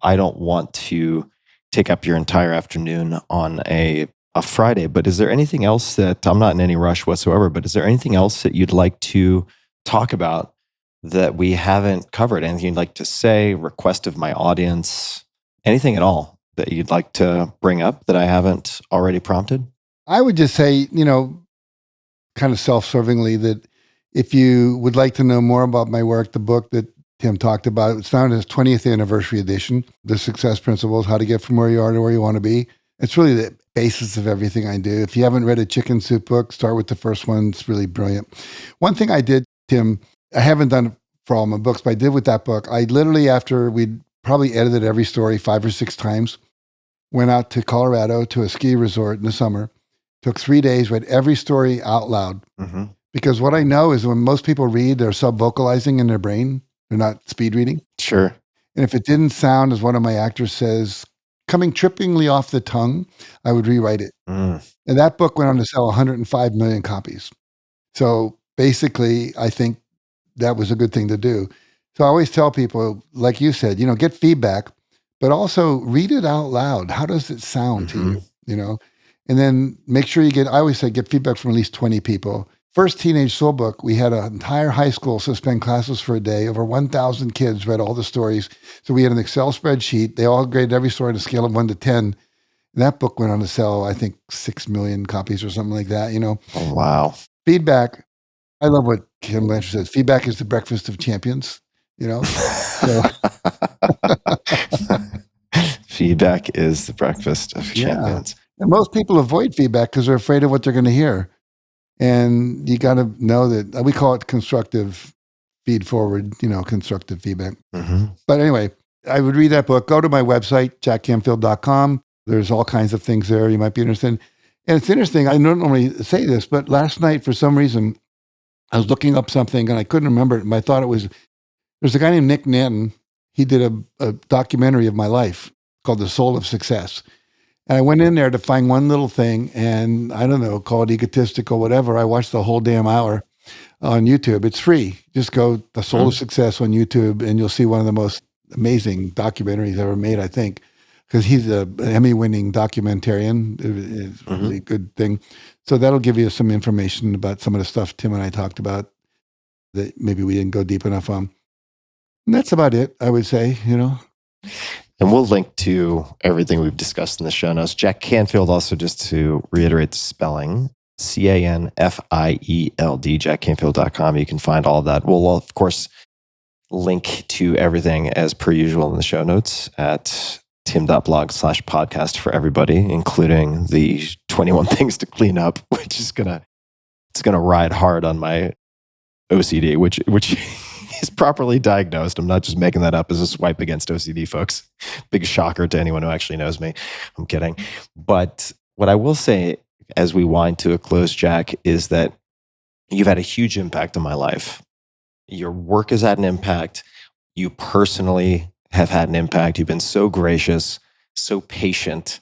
I don't want to take up your entire afternoon on a Friday, but is there anything else that, I'm not in any rush whatsoever, but is there anything else that you'd like to talk about that we haven't covered? Anything you'd like to say, request of my audience, anything at all that you'd like to bring up that I haven't already prompted? I would just say, kind of self-servingly, that if you would like to know more about my work, the book that Tim talked about, it's found in his 20th anniversary edition, The Success Principles, How to Get From Where You Are to Where You Want to Be. It's really the basis of everything I do. If you haven't read a chicken soup book, start with the first one. It's really brilliant. One thing I did, Tim, I haven't done it for all my books, but I did with that book. I literally, after we'd probably edited every story 5 or 6 times, went out to Colorado to a ski resort in the summer, took 3 days, read every story out loud. Mm-hmm. Because what I know is when most people read, they're sub-vocalizing in their brain. They're not speed reading. Sure. And if it didn't sound, as one of my actors says, coming trippingly off the tongue, I would rewrite it. And that book went on to sell 105 million copies. So basically, I think that was a good thing to do. So I always tell people, like you said, get feedback, but also read it out loud. How does it sound to you? And then make sure I always say, get feedback from at least 20 people. First Teenage Soul book, we had an entire high school suspend classes for a day. Over 1,000 kids read all the stories. So we had an Excel spreadsheet. They all graded every story on a scale of 1 to 10. And that book went on to sell, I think, 6 million copies or something like that, Oh, wow. Feedback. I love what Kim Blanchard says. Feedback is the breakfast of champions, So. Feedback is the breakfast of champions. And most people avoid feedback because they're afraid of what they're going to hear. And you got to know that we call it constructive feed forward, constructive feedback. Mm-hmm. But anyway, I would read that book. Go to my website, jackcanfield.com. There's all kinds of things there you might be interested in. And it's interesting. I don't normally say this, but last night, for some reason, I was looking up something and I couldn't remember it. But I thought there's a guy named Nick Nanton. He did a documentary of my life called The Soul of Success. And I went in there to find one little thing, and I don't know, call it egotistical, whatever. I watched the whole damn hour on YouTube. It's free. Just go The Soul of Success on YouTube, and you'll see one of the most amazing documentaries ever made, I think, because he's an Emmy-winning documentarian. It's a really good thing. So that'll give you some information about some of the stuff Tim and I talked about that maybe we didn't go deep enough on. And that's about it, I would say, And we'll link to everything we've discussed in the show notes. Jack Canfield, also just to reiterate the spelling, Canfield, jackcanfield.com. You can find all of that. We'll, of course, link to everything as per usual in the show notes at tim.blog/podcast for everybody, including the 21 things to clean up, which is gonna ride hard on my OCD, which is properly diagnosed. I'm not just making that up as a swipe against OCD, folks. Big shocker to anyone who actually knows me. I'm kidding. But what I will say as we wind to a close, Jack, is that you've had a huge impact on my life. Your work has had an impact. You personally have had an impact. You've been so gracious, so patient.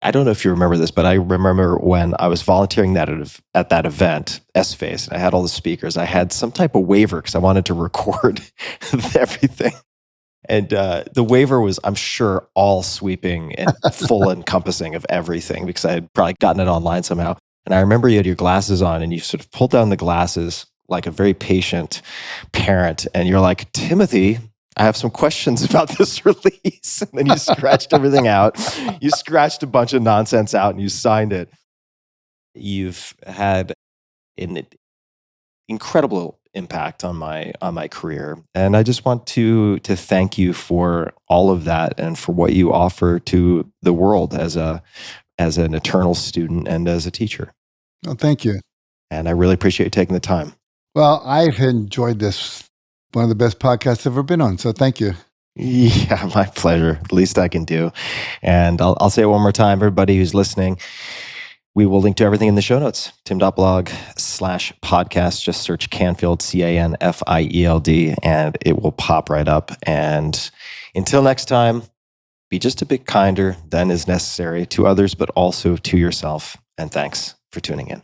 I don't know if you remember this, but I remember when I was volunteering at that event, S-Face, and I had all the speakers. I had some type of waiver because I wanted to record everything. And the waiver was, I'm sure, all sweeping and full encompassing of everything because I had probably gotten it online somehow. And I remember you had your glasses on and you sort of pulled down the glasses like a very patient parent. And you're like, Timothy, I have some questions about this release. And then you scratched everything out. You scratched a bunch of nonsense out and you signed it. You've had an incredible impact on my career. And I just want to thank you for all of that and for what you offer to the world as an eternal student and as a teacher. Oh, thank you. And I really appreciate you taking the time. Well, I've enjoyed this. One of the best podcasts I've ever been on. So thank you. Yeah, my pleasure. The least I can do. And I'll say it one more time, everybody who's listening. We will link to everything in the show notes. tim.blog/podcast. Just search Canfield, Canfield, and it will pop right up. And until next time, be just a bit kinder than is necessary to others, but also to yourself. And thanks for tuning in.